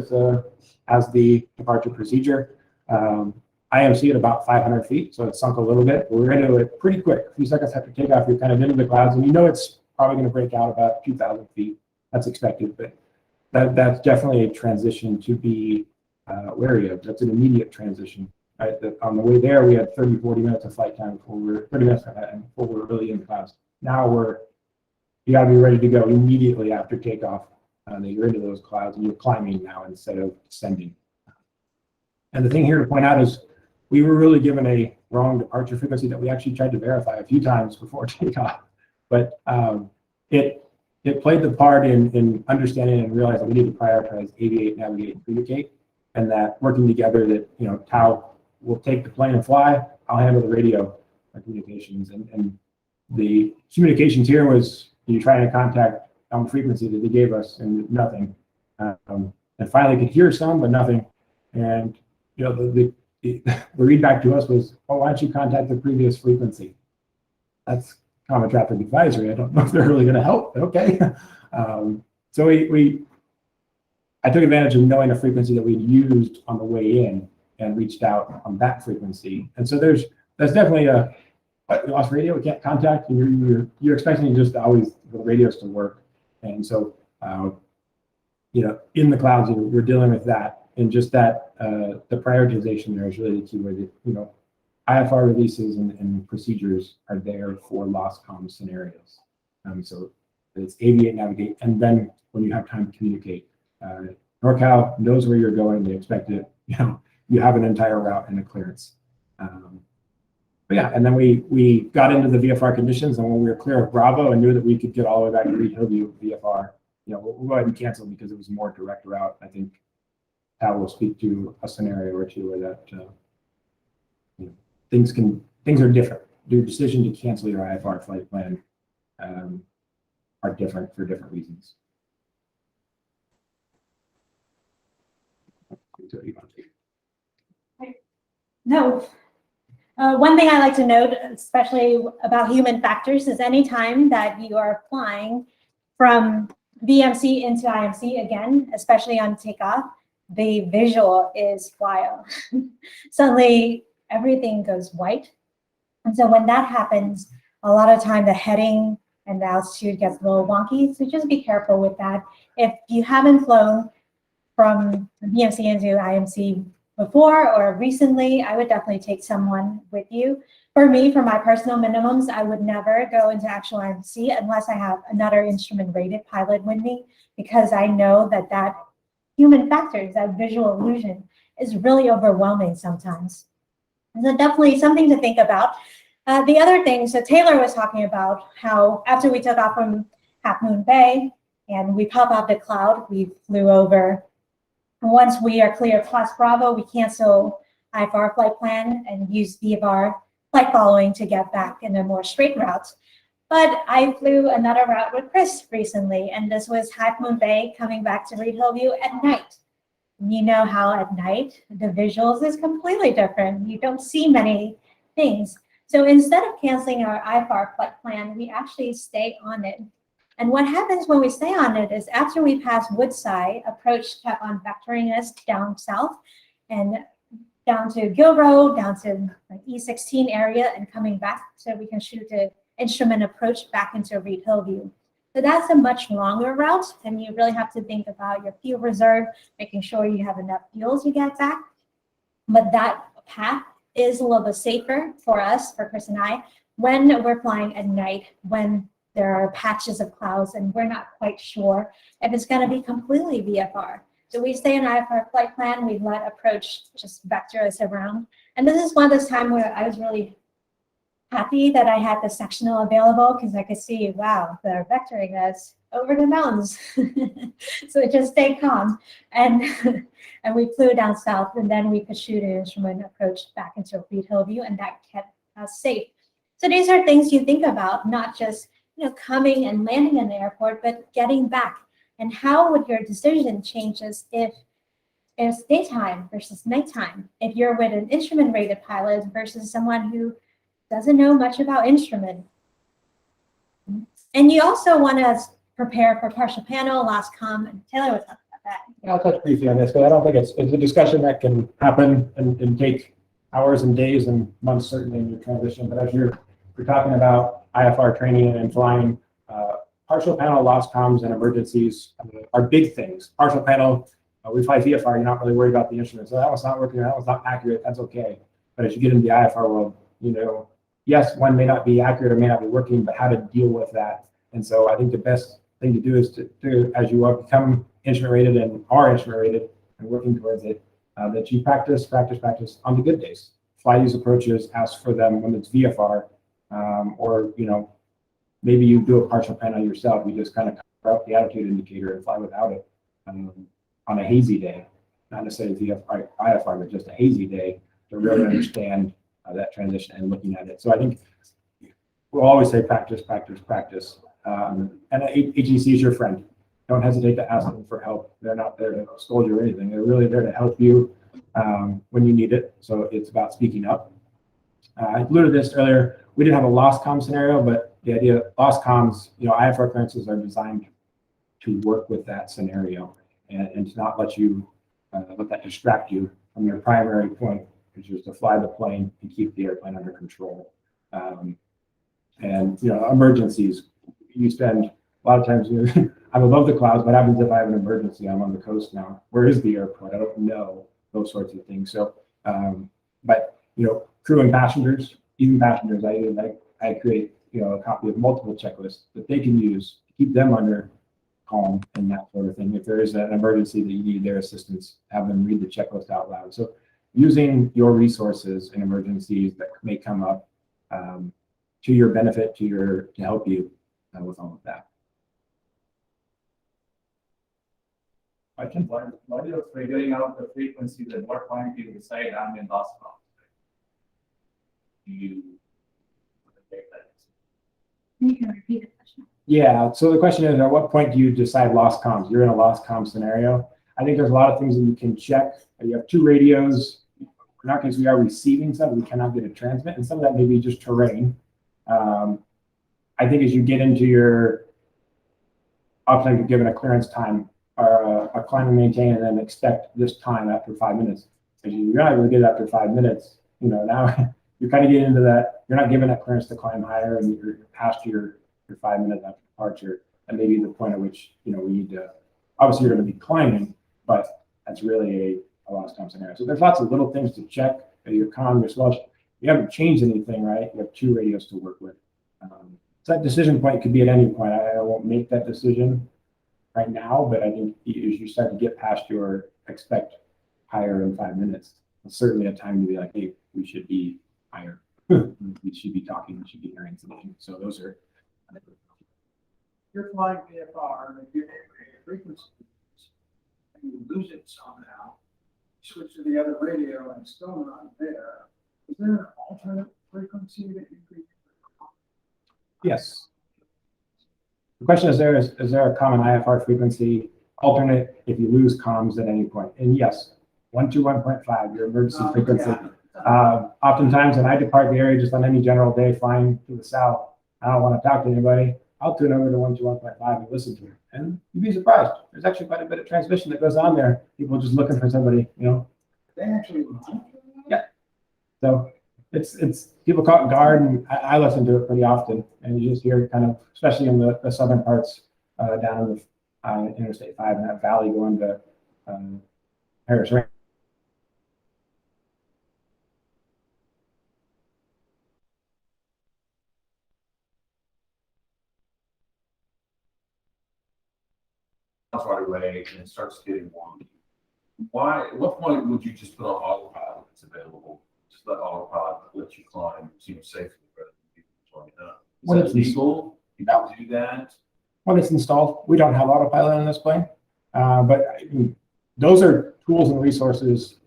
as the departure procedure. IMC at about 500 feet, so it sunk a little bit. We're going to do it pretty quick. A few seconds after takeoff, you're kind of into the clouds, and it's probably going to break out about 2,000 feet. That's expected, but that's definitely a transition to be wary of. That's an immediate transition. Right? On the way there, we had 30, 40 minutes of flight time before we were really in the clouds. Now you got to be ready to go immediately after takeoff. You're into those clouds, and you're climbing now instead of descending. And the thing here to point out is we were really given a wrong departure frequency that we actually tried to verify a few times before takeoff. But it played the part in understanding and realizing we need to prioritize aviate, navigate, and communicate, and that working together that Tau will take the plane and fly. I'll handle the radio communications, and the communications here was you trying to contact on the frequency that they gave us and nothing, and finally could hear some but nothing, and the read back to us was, oh, why don't you contact the previous frequency? That's common traffic advisory. I don't know if they're really going to help, but okay. So I took advantage of knowing a frequency that we'd used on the way in and reached out on that frequency. And so that's definitely we lost radio, we can't contact, and you're expecting just always the radios to work. And so, in the clouds, we're dealing with that. And just that, the prioritization there is really the key where IFR releases and procedures are there for lost comm scenarios. So it's aviate, navigate, and then when you have time to communicate, NorCal knows where you're going. They expect it. You have an entire route and a clearance. But yeah, and then we got into the VFR conditions, and when we were clear of Bravo and knew that we could get all the way back to Reid Hillview VFR, we'll go ahead and cancel because it was a more direct route. I think Pat will speak to a scenario or two where that things are different. Your decision to cancel your IFR flight plan are different for different reasons. No. One thing I like to note, especially about human factors, is anytime that you are flying from VMC into IMC again, especially on takeoff, the visual is wild. Suddenly, everything goes white. And so when that happens, a lot of time the heading and the altitude gets a little wonky. So just be careful with that. If you haven't flown from VMC into IMC before or recently, I would definitely take someone with you. For me, for my personal minimums, I would never go into actual IMC unless I have another instrument-rated pilot with me, because I know that that human factors, that visual illusion, is really overwhelming sometimes. So definitely something to think about. The other thing, so Taylor was talking about how after we took off from Half Moon Bay and we pop out the cloud, we flew over. And once we are clear class Bravo, we cancel IFR flight plan and use VFR flight following to get back in a more straight route. But I flew another route with Chris recently, and this was Half Moon Bay coming back to Reid Hillview at night. You know how at night the visuals is completely different. You don't see many things. So instead of canceling our IFR flight plan, we actually stay on it. And what happens when we stay on it is after we pass Woodside, approach kept on vectoring us down south and down to Gill Road, down to like E16 area and coming back so we can shoot the instrument approach back into Reid Hillview. So that's a much longer route, and you really have to think about your fuel reserve, making sure you have enough fuel to get back. But that path is a little bit safer for us, for Chris and I, when we're flying at night, when there are patches of clouds and we're not quite sure if it's going to be completely VFR. So we stay in IFR flight plan, we let approach just vector us around. And this is one of those times where I was really happy that I had the sectional available, because I could see, wow, they're vectoring us over the mountains. So just stay calm. And and we flew down south, and then we could shoot an instrument approach back into Reid Hillview, and that kept us safe. So these are things you think about, not just coming and landing in the airport, but getting back. And how would your decision changes if it's daytime versus nighttime? If you're with an instrument-rated pilot versus someone who doesn't know much about instrument. And you also want to prepare for partial panel, last com, and Taylor was talking about that. Yeah, I'll touch briefly on this, but I don't think it's a discussion that can happen and take hours and days and months, certainly in your transition. But as you're talking about IFR training and flying, partial panel, lost comms, and emergencies are big things. Partial panel, we fly VFR, you're not really worried about the instrument. So that one's not working, that one's not accurate, that's okay. But as you get into the IFR world, yes, one may not be accurate or may not be working, but how to deal with that. And so I think the best thing to do is to as you become instrument rated and are instrument rated and working towards it, that you practice on the good days. Fly these approaches, ask for them when it's VFR, or maybe you do a partial panel yourself. You just kind of cover up the attitude indicator and fly without it on a hazy day, not necessarily VFR, IFR, but just a hazy day to really understand that transition and looking at it. So I think we'll always say practice. And ATC is your friend. Don't hesitate to ask them for help. They're not there to scold you or anything. They're really there to help you when you need it. So it's about speaking up. I alluded to this earlier. We didn't have a lost comm scenario, but the idea of lost comms, IFR clearances are designed to work with that scenario and to not let you let that distract you from your primary point, which is to fly the plane and keep the airplane under control. And emergencies, you spend a lot of times, I'm above the clouds. What happens if I have an emergency? I'm on the coast now. Where is the airport? I don't know, those sorts of things. So, but crew and passengers, even passengers, I create a copy of multiple checklists that they can use to keep them under calm and that sort of thing. If there is an emergency that you need their assistance, have them read the checklist out loud. So using your resources in emergencies that may come up to your benefit, to help you with all of that. I can while you're figuring out the frequencies, at what point do you decide I'm in lost comms? Do you take that? You can repeat the question. Yeah, so the question is, at what point do you decide lost comms? You're in a lost comms scenario. I think there's a lot of things that you can check. You have two radios. in our case, we are receiving some, we cannot get a transmit, and some of that may be just terrain. I think as you get into your, often you're given a clearance time or a climb and maintain, and then expect this time after 5 minutes. Because you're not able to get it after 5 minutes, you know, now you're kind of getting into that, you're not given that clearance to climb higher, and you're past your 5 minutes after departure, and maybe the point at which, you know, we need to, obviously you're going to be climbing, but that's really a lost time scenario. So there's lots of little things to check. Your comm, your slush, you haven't changed anything, right? You have 2 radios to work with. So that decision point could be at any point. I won't make that decision right now, but I think as you start to get past your expect higher in 5 minutes, it's certainly a time to be like, hey, we should be higher. We should be talking, we should be hearing something. So those are. You're flying IFR and you get a frequency and you lose it somehow, switch to the other radio and it's still not there. Is there an alternate frequency that you could? Yes. The question is there a common IFR frequency alternate if you lose comms at any point? And yes, 121.5, your emergency frequency. Yeah. Oftentimes when I depart the area just on any general day flying to the south, I don't want to talk to anybody. I'll tune over to 121.5 and listen to it. And you'd be surprised. There's actually quite a bit of transmission that goes on there. People just looking for somebody, you know. They actually. Yeah. So it's people caught guard, and I listen to it pretty often, and you just hear kind of, especially in the southern parts down in the Interstate 5 and that valley going to Harris Range. Right away and it starts getting wonky. Why? At what point would you just put on autopilot that's available? Just let autopilot let you climb, safely rather than people joining up. Is When that it's legal? You can do that. When it's installed, we don't have autopilot on this plane, but those are tools and resources.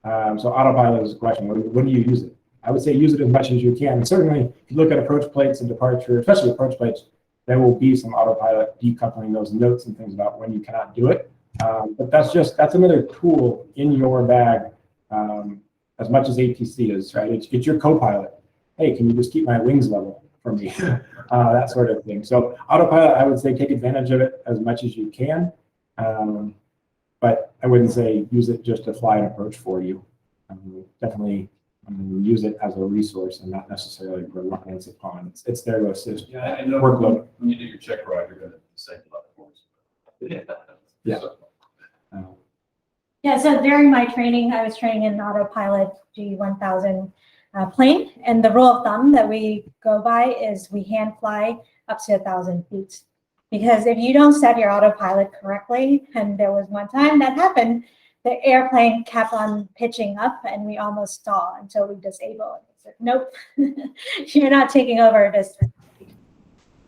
So autopilot is a question. When do you use it? I would say use it as much as you can. And certainly, if you look at approach plates and departure, especially approach plates, there will be some autopilot decoupling those notes and things about when you cannot do it. But that's another tool in your bag, as much as ATC is, right? It's your co-pilot. Hey, can you just keep my wings level for me? That sort of thing. So autopilot, I would say take advantage of it as much as you can. But I wouldn't say use it just to fly an approach for you. Definitely use it as a resource and not necessarily reliance upon. It's there to assist. Yeah, I know Workload. when you do your check ride, you're going to disable that voice. Yeah. So, Yeah, so during my training, I was training in autopilot G1000 plane, and the rule of thumb that we go by is we hand fly up to 1,000 feet. Because if you don't set your autopilot correctly, and there was one time that happened, the airplane kept on pitching up and we almost stalled until we disabled it. So, nope, you're not taking over this.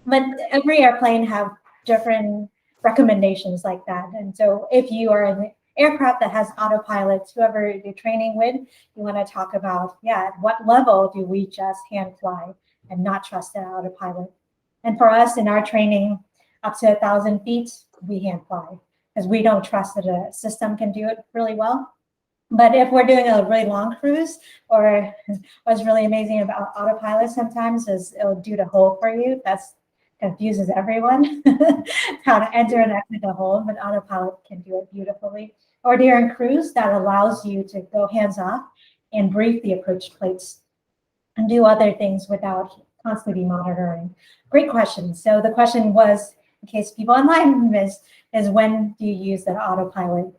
But every airplane have different recommendations like that. And so if you are in an aircraft that has autopilot, whoever you're training with, you want to talk about, at what level do we just hand fly and not trust the autopilot? And for us in our training, up to 1,000 feet, we hand fly because we don't trust that a system can do it really well. But if we're doing a really long cruise, or what's really amazing about autopilot sometimes is it'll do the hole for you. That's confuses everyone how to enter and exit the hole, but autopilot can do it beautifully. Or during cruise, that allows you to go hands off and brief the approach plates and do other things without constantly monitoring. Great question. So the question was, in case people online miss, is when do you use that autopilot?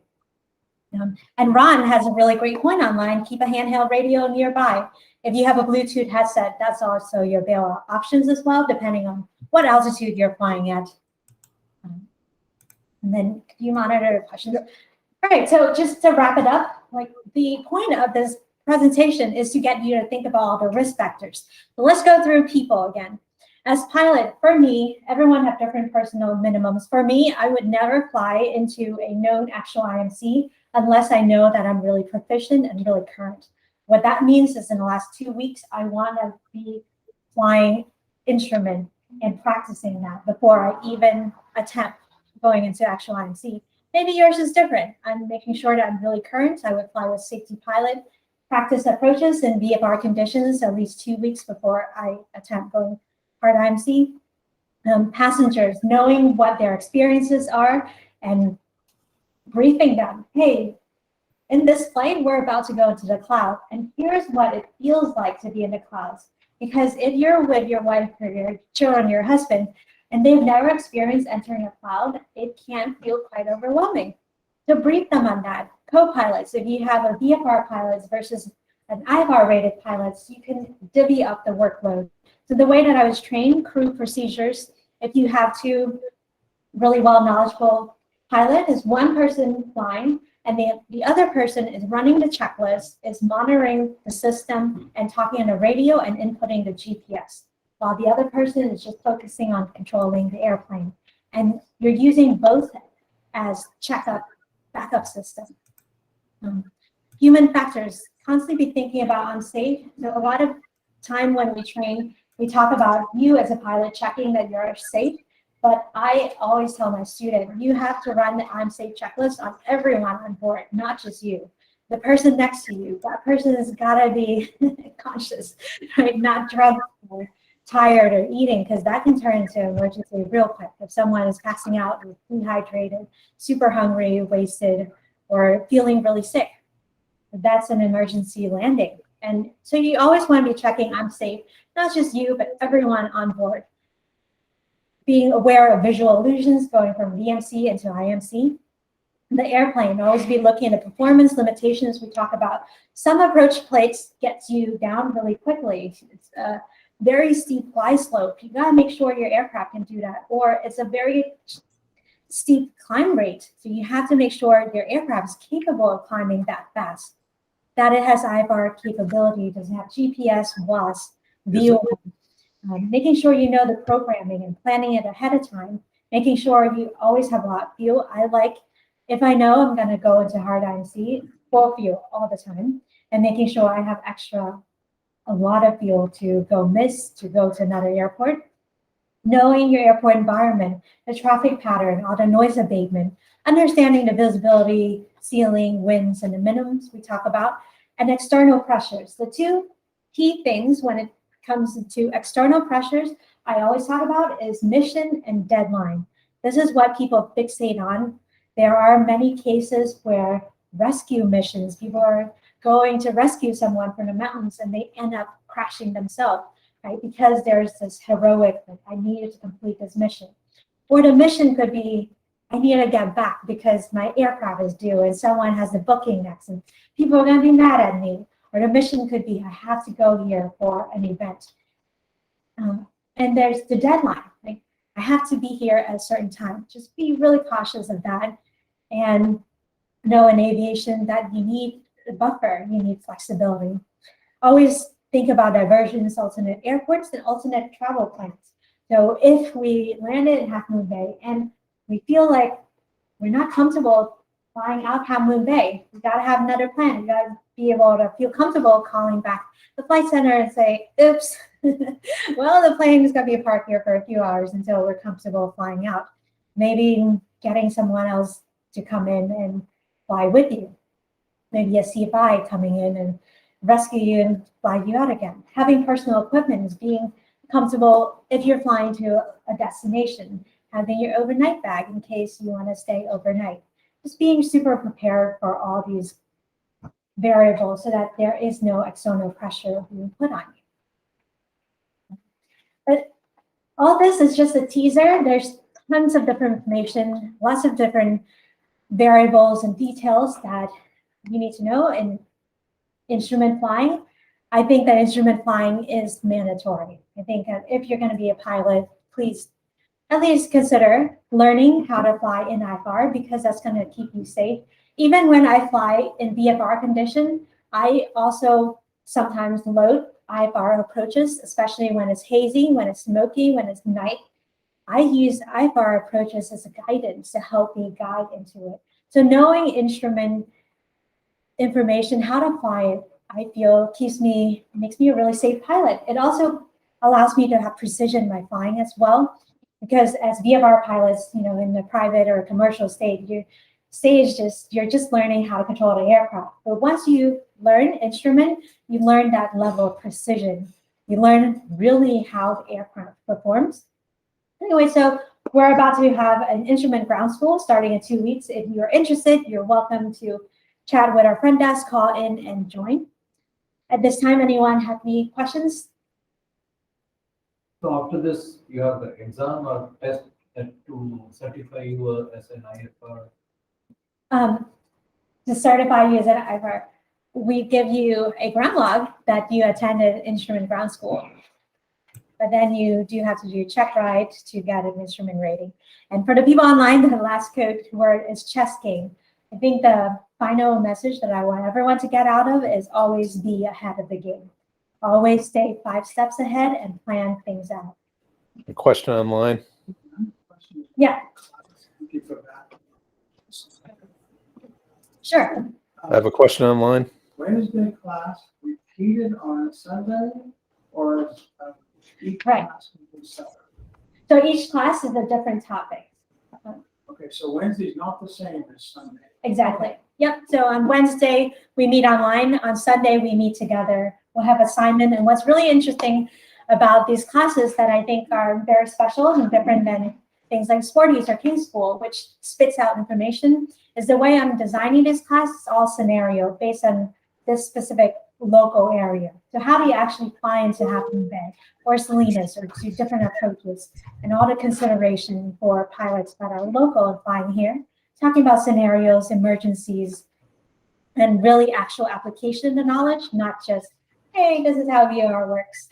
And Ron has a really great point online. Keep a handheld radio nearby. If you have a Bluetooth headset, that's also your bail options as well, depending on what altitude you're flying at. And then you monitor the questions. All right, so just to wrap it up, like the point of this presentation is to get you to think about all the risk factors. So let's go through people again. As pilot, for me, everyone have different personal minimums. For me, I would never fly into a known actual IMC unless I know that I'm really proficient and really current. What that means is in the last 2 weeks, I want to be flying instrument and practicing that before I even attempt going into actual IMC. Maybe yours is different. I'm making sure that I'm really current. I would fly with safety pilot practice approaches in VFR conditions at least 2 weeks before I attempt going hard IMC. Passengers, knowing what their experiences are and briefing them. Hey, in this plane, we're about to go into the cloud, and here's what it feels like to be in the clouds. Because if you're with your wife or your children, your husband, and they've never experienced entering a cloud, it can feel quite overwhelming. To brief them on that, co-pilots, if you have a VFR pilots versus an IFR-rated pilots, you can divvy up the workload. So the way that I was trained, crew procedures, if you have two really well knowledgeable pilot, is one person flying, and the other person is running the checklist, is monitoring the system and talking on the radio and inputting the GPS, while the other person is just focusing on controlling the airplane. And you're using both as backup system. Human factors, constantly be thinking about unsafe. So a lot of time when we train, we talk about you as a pilot checking that you're safe. But I always tell my student, you have to run the I'm safe checklist on everyone on board, not just you. The person next to you, that person has got to be conscious, right? Not drunk or tired or eating, because that can turn into emergency real quick. If someone is passing out, or dehydrated, super hungry, wasted, or feeling really sick, that's an emergency landing. And so you always want to be checking I'm safe, not just you, but everyone on board. Being aware of visual illusions going from VMC into IMC. The airplane, always be looking at the performance limitations we talk about. Some approach plates gets you down really quickly. It's a very steep fly slope. You gotta make sure your aircraft can do that. Or it's a very steep climb rate. So you have to make sure your aircraft is capable of climbing that fast. That it has IFR capability, doesn't have GPS, WAS, VOM. Making sure you know the programming and planning it ahead of time, making sure you always have a lot of fuel. I like, if I know I'm going to go into hard IMC, full fuel all the time, and making sure I have a lot of fuel to go to another airport. Knowing your airport environment, the traffic pattern, all the noise abatement, understanding the visibility, ceiling, winds, and the minimums we talk about, and external pressures. The two key things when it comes to external pressures, I always talk about is mission and deadline. This is what people fixate on. There are many cases where rescue missions, people are going to rescue someone from the mountains and they end up crashing themselves, right? Because there's this heroic, like, I needed to complete this mission. Or the mission could be, I need to get back because my aircraft is due and someone has the booking next and people are gonna be mad at me. Or the mission could be, I have to go here for an event. And there's the deadline. Like, I have to be here at a certain time. Just be really cautious of that. And know in aviation that you need a buffer, you need flexibility. Always think about diversions, alternate airports, and alternate travel plans. So if we landed in Half Moon Bay and we feel like we're not comfortable flying out Half Moon Bay, we gotta have another plan. You gotta be able to feel comfortable calling back the flight center and say, oops, well, the plane is gonna be parked here for a few hours until we're comfortable flying out. Maybe getting someone else to come in and fly with you. Maybe a CFI coming in and rescue you and fly you out again. Having personal equipment is being comfortable if you're flying to a destination. Having your overnight bag in case you wanna stay overnight. Just being super prepared for all these variables so that there is no external pressure being put on you. But all this is just a teaser. There's tons of different information, lots of different variables and details that you need to know in instrument flying. I think that instrument flying is mandatory. I think that if you're going to be a pilot, please at least consider learning how to fly in IFR because that's going to keep you safe. Even when I fly in VFR condition, I also sometimes load IFR approaches, especially when it's hazy, when it's smoky, when it's night. I use IFR approaches as a guidance to help me guide into it. So knowing instrument information, how to fly it, I feel makes me a really safe pilot. It also allows me to have precision in my flying as well. Because as VFR pilots, you know, in the private or commercial stage, you're just learning how to control the aircraft. But once you learn instrument, you learn that level of precision. You learn really how the aircraft performs. Anyway, so we're about to have an instrument ground school starting in 2 weeks. If you're interested, you're welcome to chat with our front desk, call in, and join. At this time, anyone have any questions? So after this, you have the exam or test to certify you as an IFR? To certify you as an IFR, we give you a ground log that you attended instrument ground school. But then you do have to do check ride to get an instrument rating. And for the people online, the last code word is chess game. I think the final message that I want everyone to get out of is always be ahead of the game. Always stay 5 steps ahead and plan things out. A question online. Yeah, Thank you for that. sure. I have a question online. Wednesday class repeated on Sunday or each Right. class can be separate? So each class is a different topic. Okay, so Wednesday's not the same as Sunday. Exactly. Yep. So on Wednesday, we meet online. On Sunday, we meet together. We'll have assignment. And what's really interesting about these classes that I think are very special and different than things like Sporties or King School, which spits out information, is the way I'm designing this class is all scenario based on this specific local area. So how do you actually fly into Half Moon Bay or Salinas or do different approaches and all the consideration for pilots that are local and flying here, talking about scenarios, emergencies, and really actual application of the knowledge, not just, hey, this is how VOR works.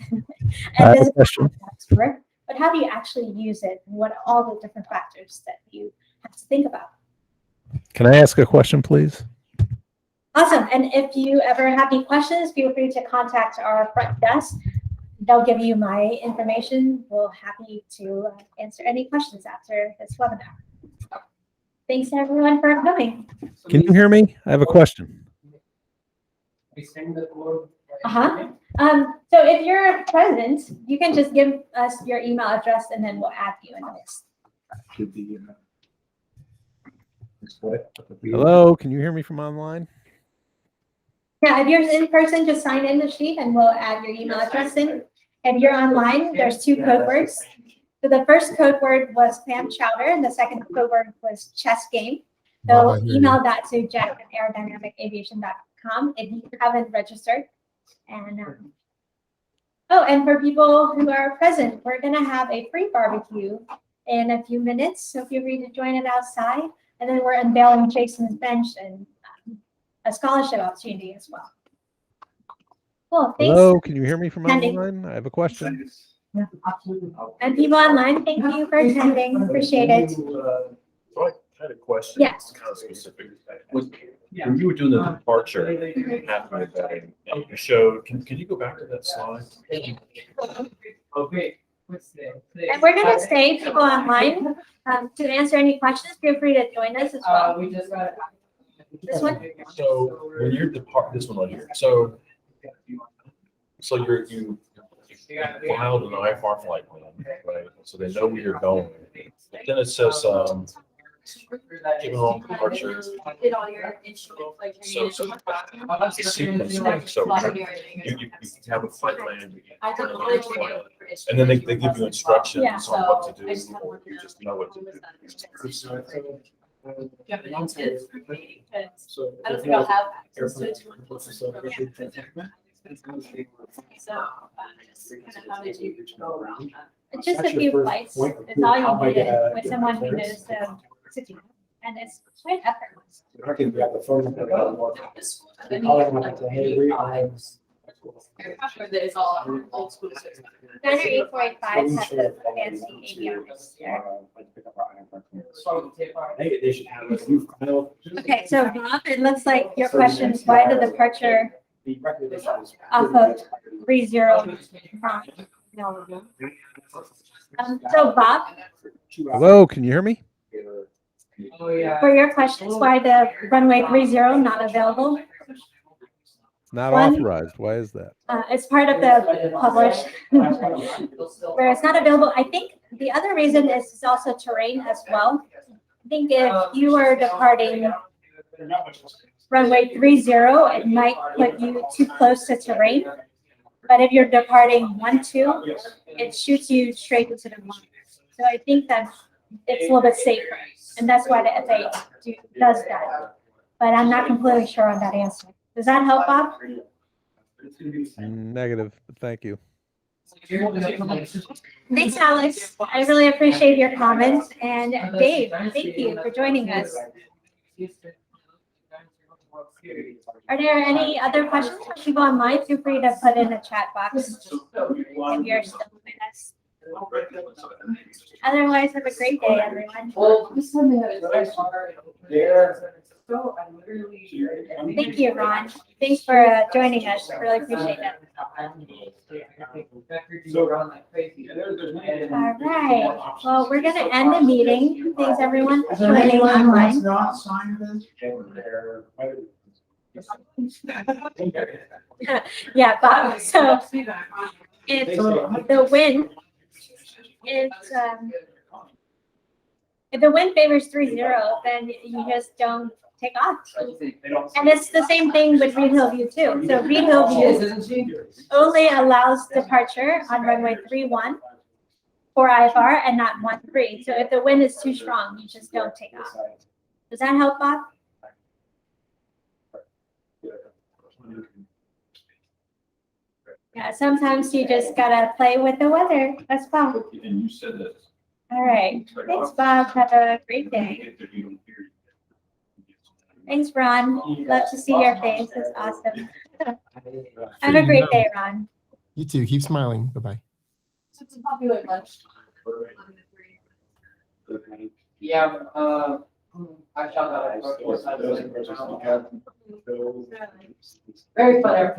And this is how that's work, but how do you actually use it and what are all the different factors that you have to think about. Can I ask a question, please? Awesome. And if you ever have any questions, feel free to contact our front desk. They'll give you my information. We're happy to answer any questions after this webinar. Thanks everyone for coming. Can you hear me? I have a question. We send the code. Uh-huh. So if you're present, you can just give us your email address and then we'll add you in the list. Should be, Hello, can you hear me from online? Yeah, if you're in person, just sign in the sheet and we'll add your email address in. If you're online, there's 2 code words. So the first code word was clam chowder and the second code word was chess game. So email that to jack@aerodynamicaviation.com if you haven't registered. And and for people who are present, we're gonna have a free barbecue in a few minutes. So feel free to join it outside. And then we're unveiling Jason's bench and a scholarship opportunity as well. Cool, thanks. Hello, can you hear me from Attending. online? I have a question. And people online, thank you for attending. Appreciate it. So I had a question. Yes. Kind of specific. When you were doing the departure, halfway back, and you showed, can you go back to that slide? Okay. And we're gonna stay, people online, to answer any questions, feel free to join us as well. We just got. This one? So when you're this one right here, so you filed an IFR flight plan, right? So they know where you're going. But then it says, given all departure. Did all your instruments, like your So initial that's the sequence, right? So you have a flight plan. I don't know which one. And then they give you instructions Yeah. on what to do. I just have one You just know what to do. Do you have any tips for me? 'Cause So. I don't think I'll have access to it. So, just kind of how did you go around that? It's just a few flights, it's all you need with someone who knows the city, and it's quite effortless. Okay, we have the phone number. This one, We and call then it you, like the, hey, we are. Or that it's all old school system. 98485 has the fancy AVRs there. They should have a new file. Okay, so Bob, it looks like your question is why the departure The recommendation is. off of 30. So Bob, Hello, can you hear me? Oh, yeah. for your questions, why the runway 30 not available? Not One- authorized. Why is that? It's part of the published, where it's not available. I think the other reason is it's also terrain as well. I think if you were departing runway 30, it might put you too close to terrain. But if you're departing 12, it shoots you straight into the water. So I think that it's a little bit safer, and that's why the FAA does that. But I'm not completely sure on that answer. Does that help, Bob? Negative, but thank you. Thanks, Alex. I really appreciate your comments. And Dave, thank you for joining us. Are there any other questions for people online? Feel free to put in the chat box if you're still with us. Otherwise, have a great day, everyone. Well, this time they had a IFR. So I literally. Thank you, Ron. Thanks for joining us. Really appreciate it. All right. Well, we're going to end the meeting. Thanks, everyone, for Is there joining anyone who has online. not signed this? Yeah, Bob. So if the wind is, if the wind favors 30, then you just don't take off. And it's the same thing with Reid Hillview too. So Reid Hillview only allows departure on runway 31 for IFR and not 13. So if the wind is too strong, you just don't take off. Does that help, Bob? Yeah, sometimes you just gotta play with the weather. That's Bob. And you said that. All right. Thanks, Bob. Have a great day. Thanks, Ron. Love to see your face. It's awesome. Have a great day, Ron. You too. Keep smiling. Bye-bye. So it's probably like lunch. Yeah, I shot that. Very fun.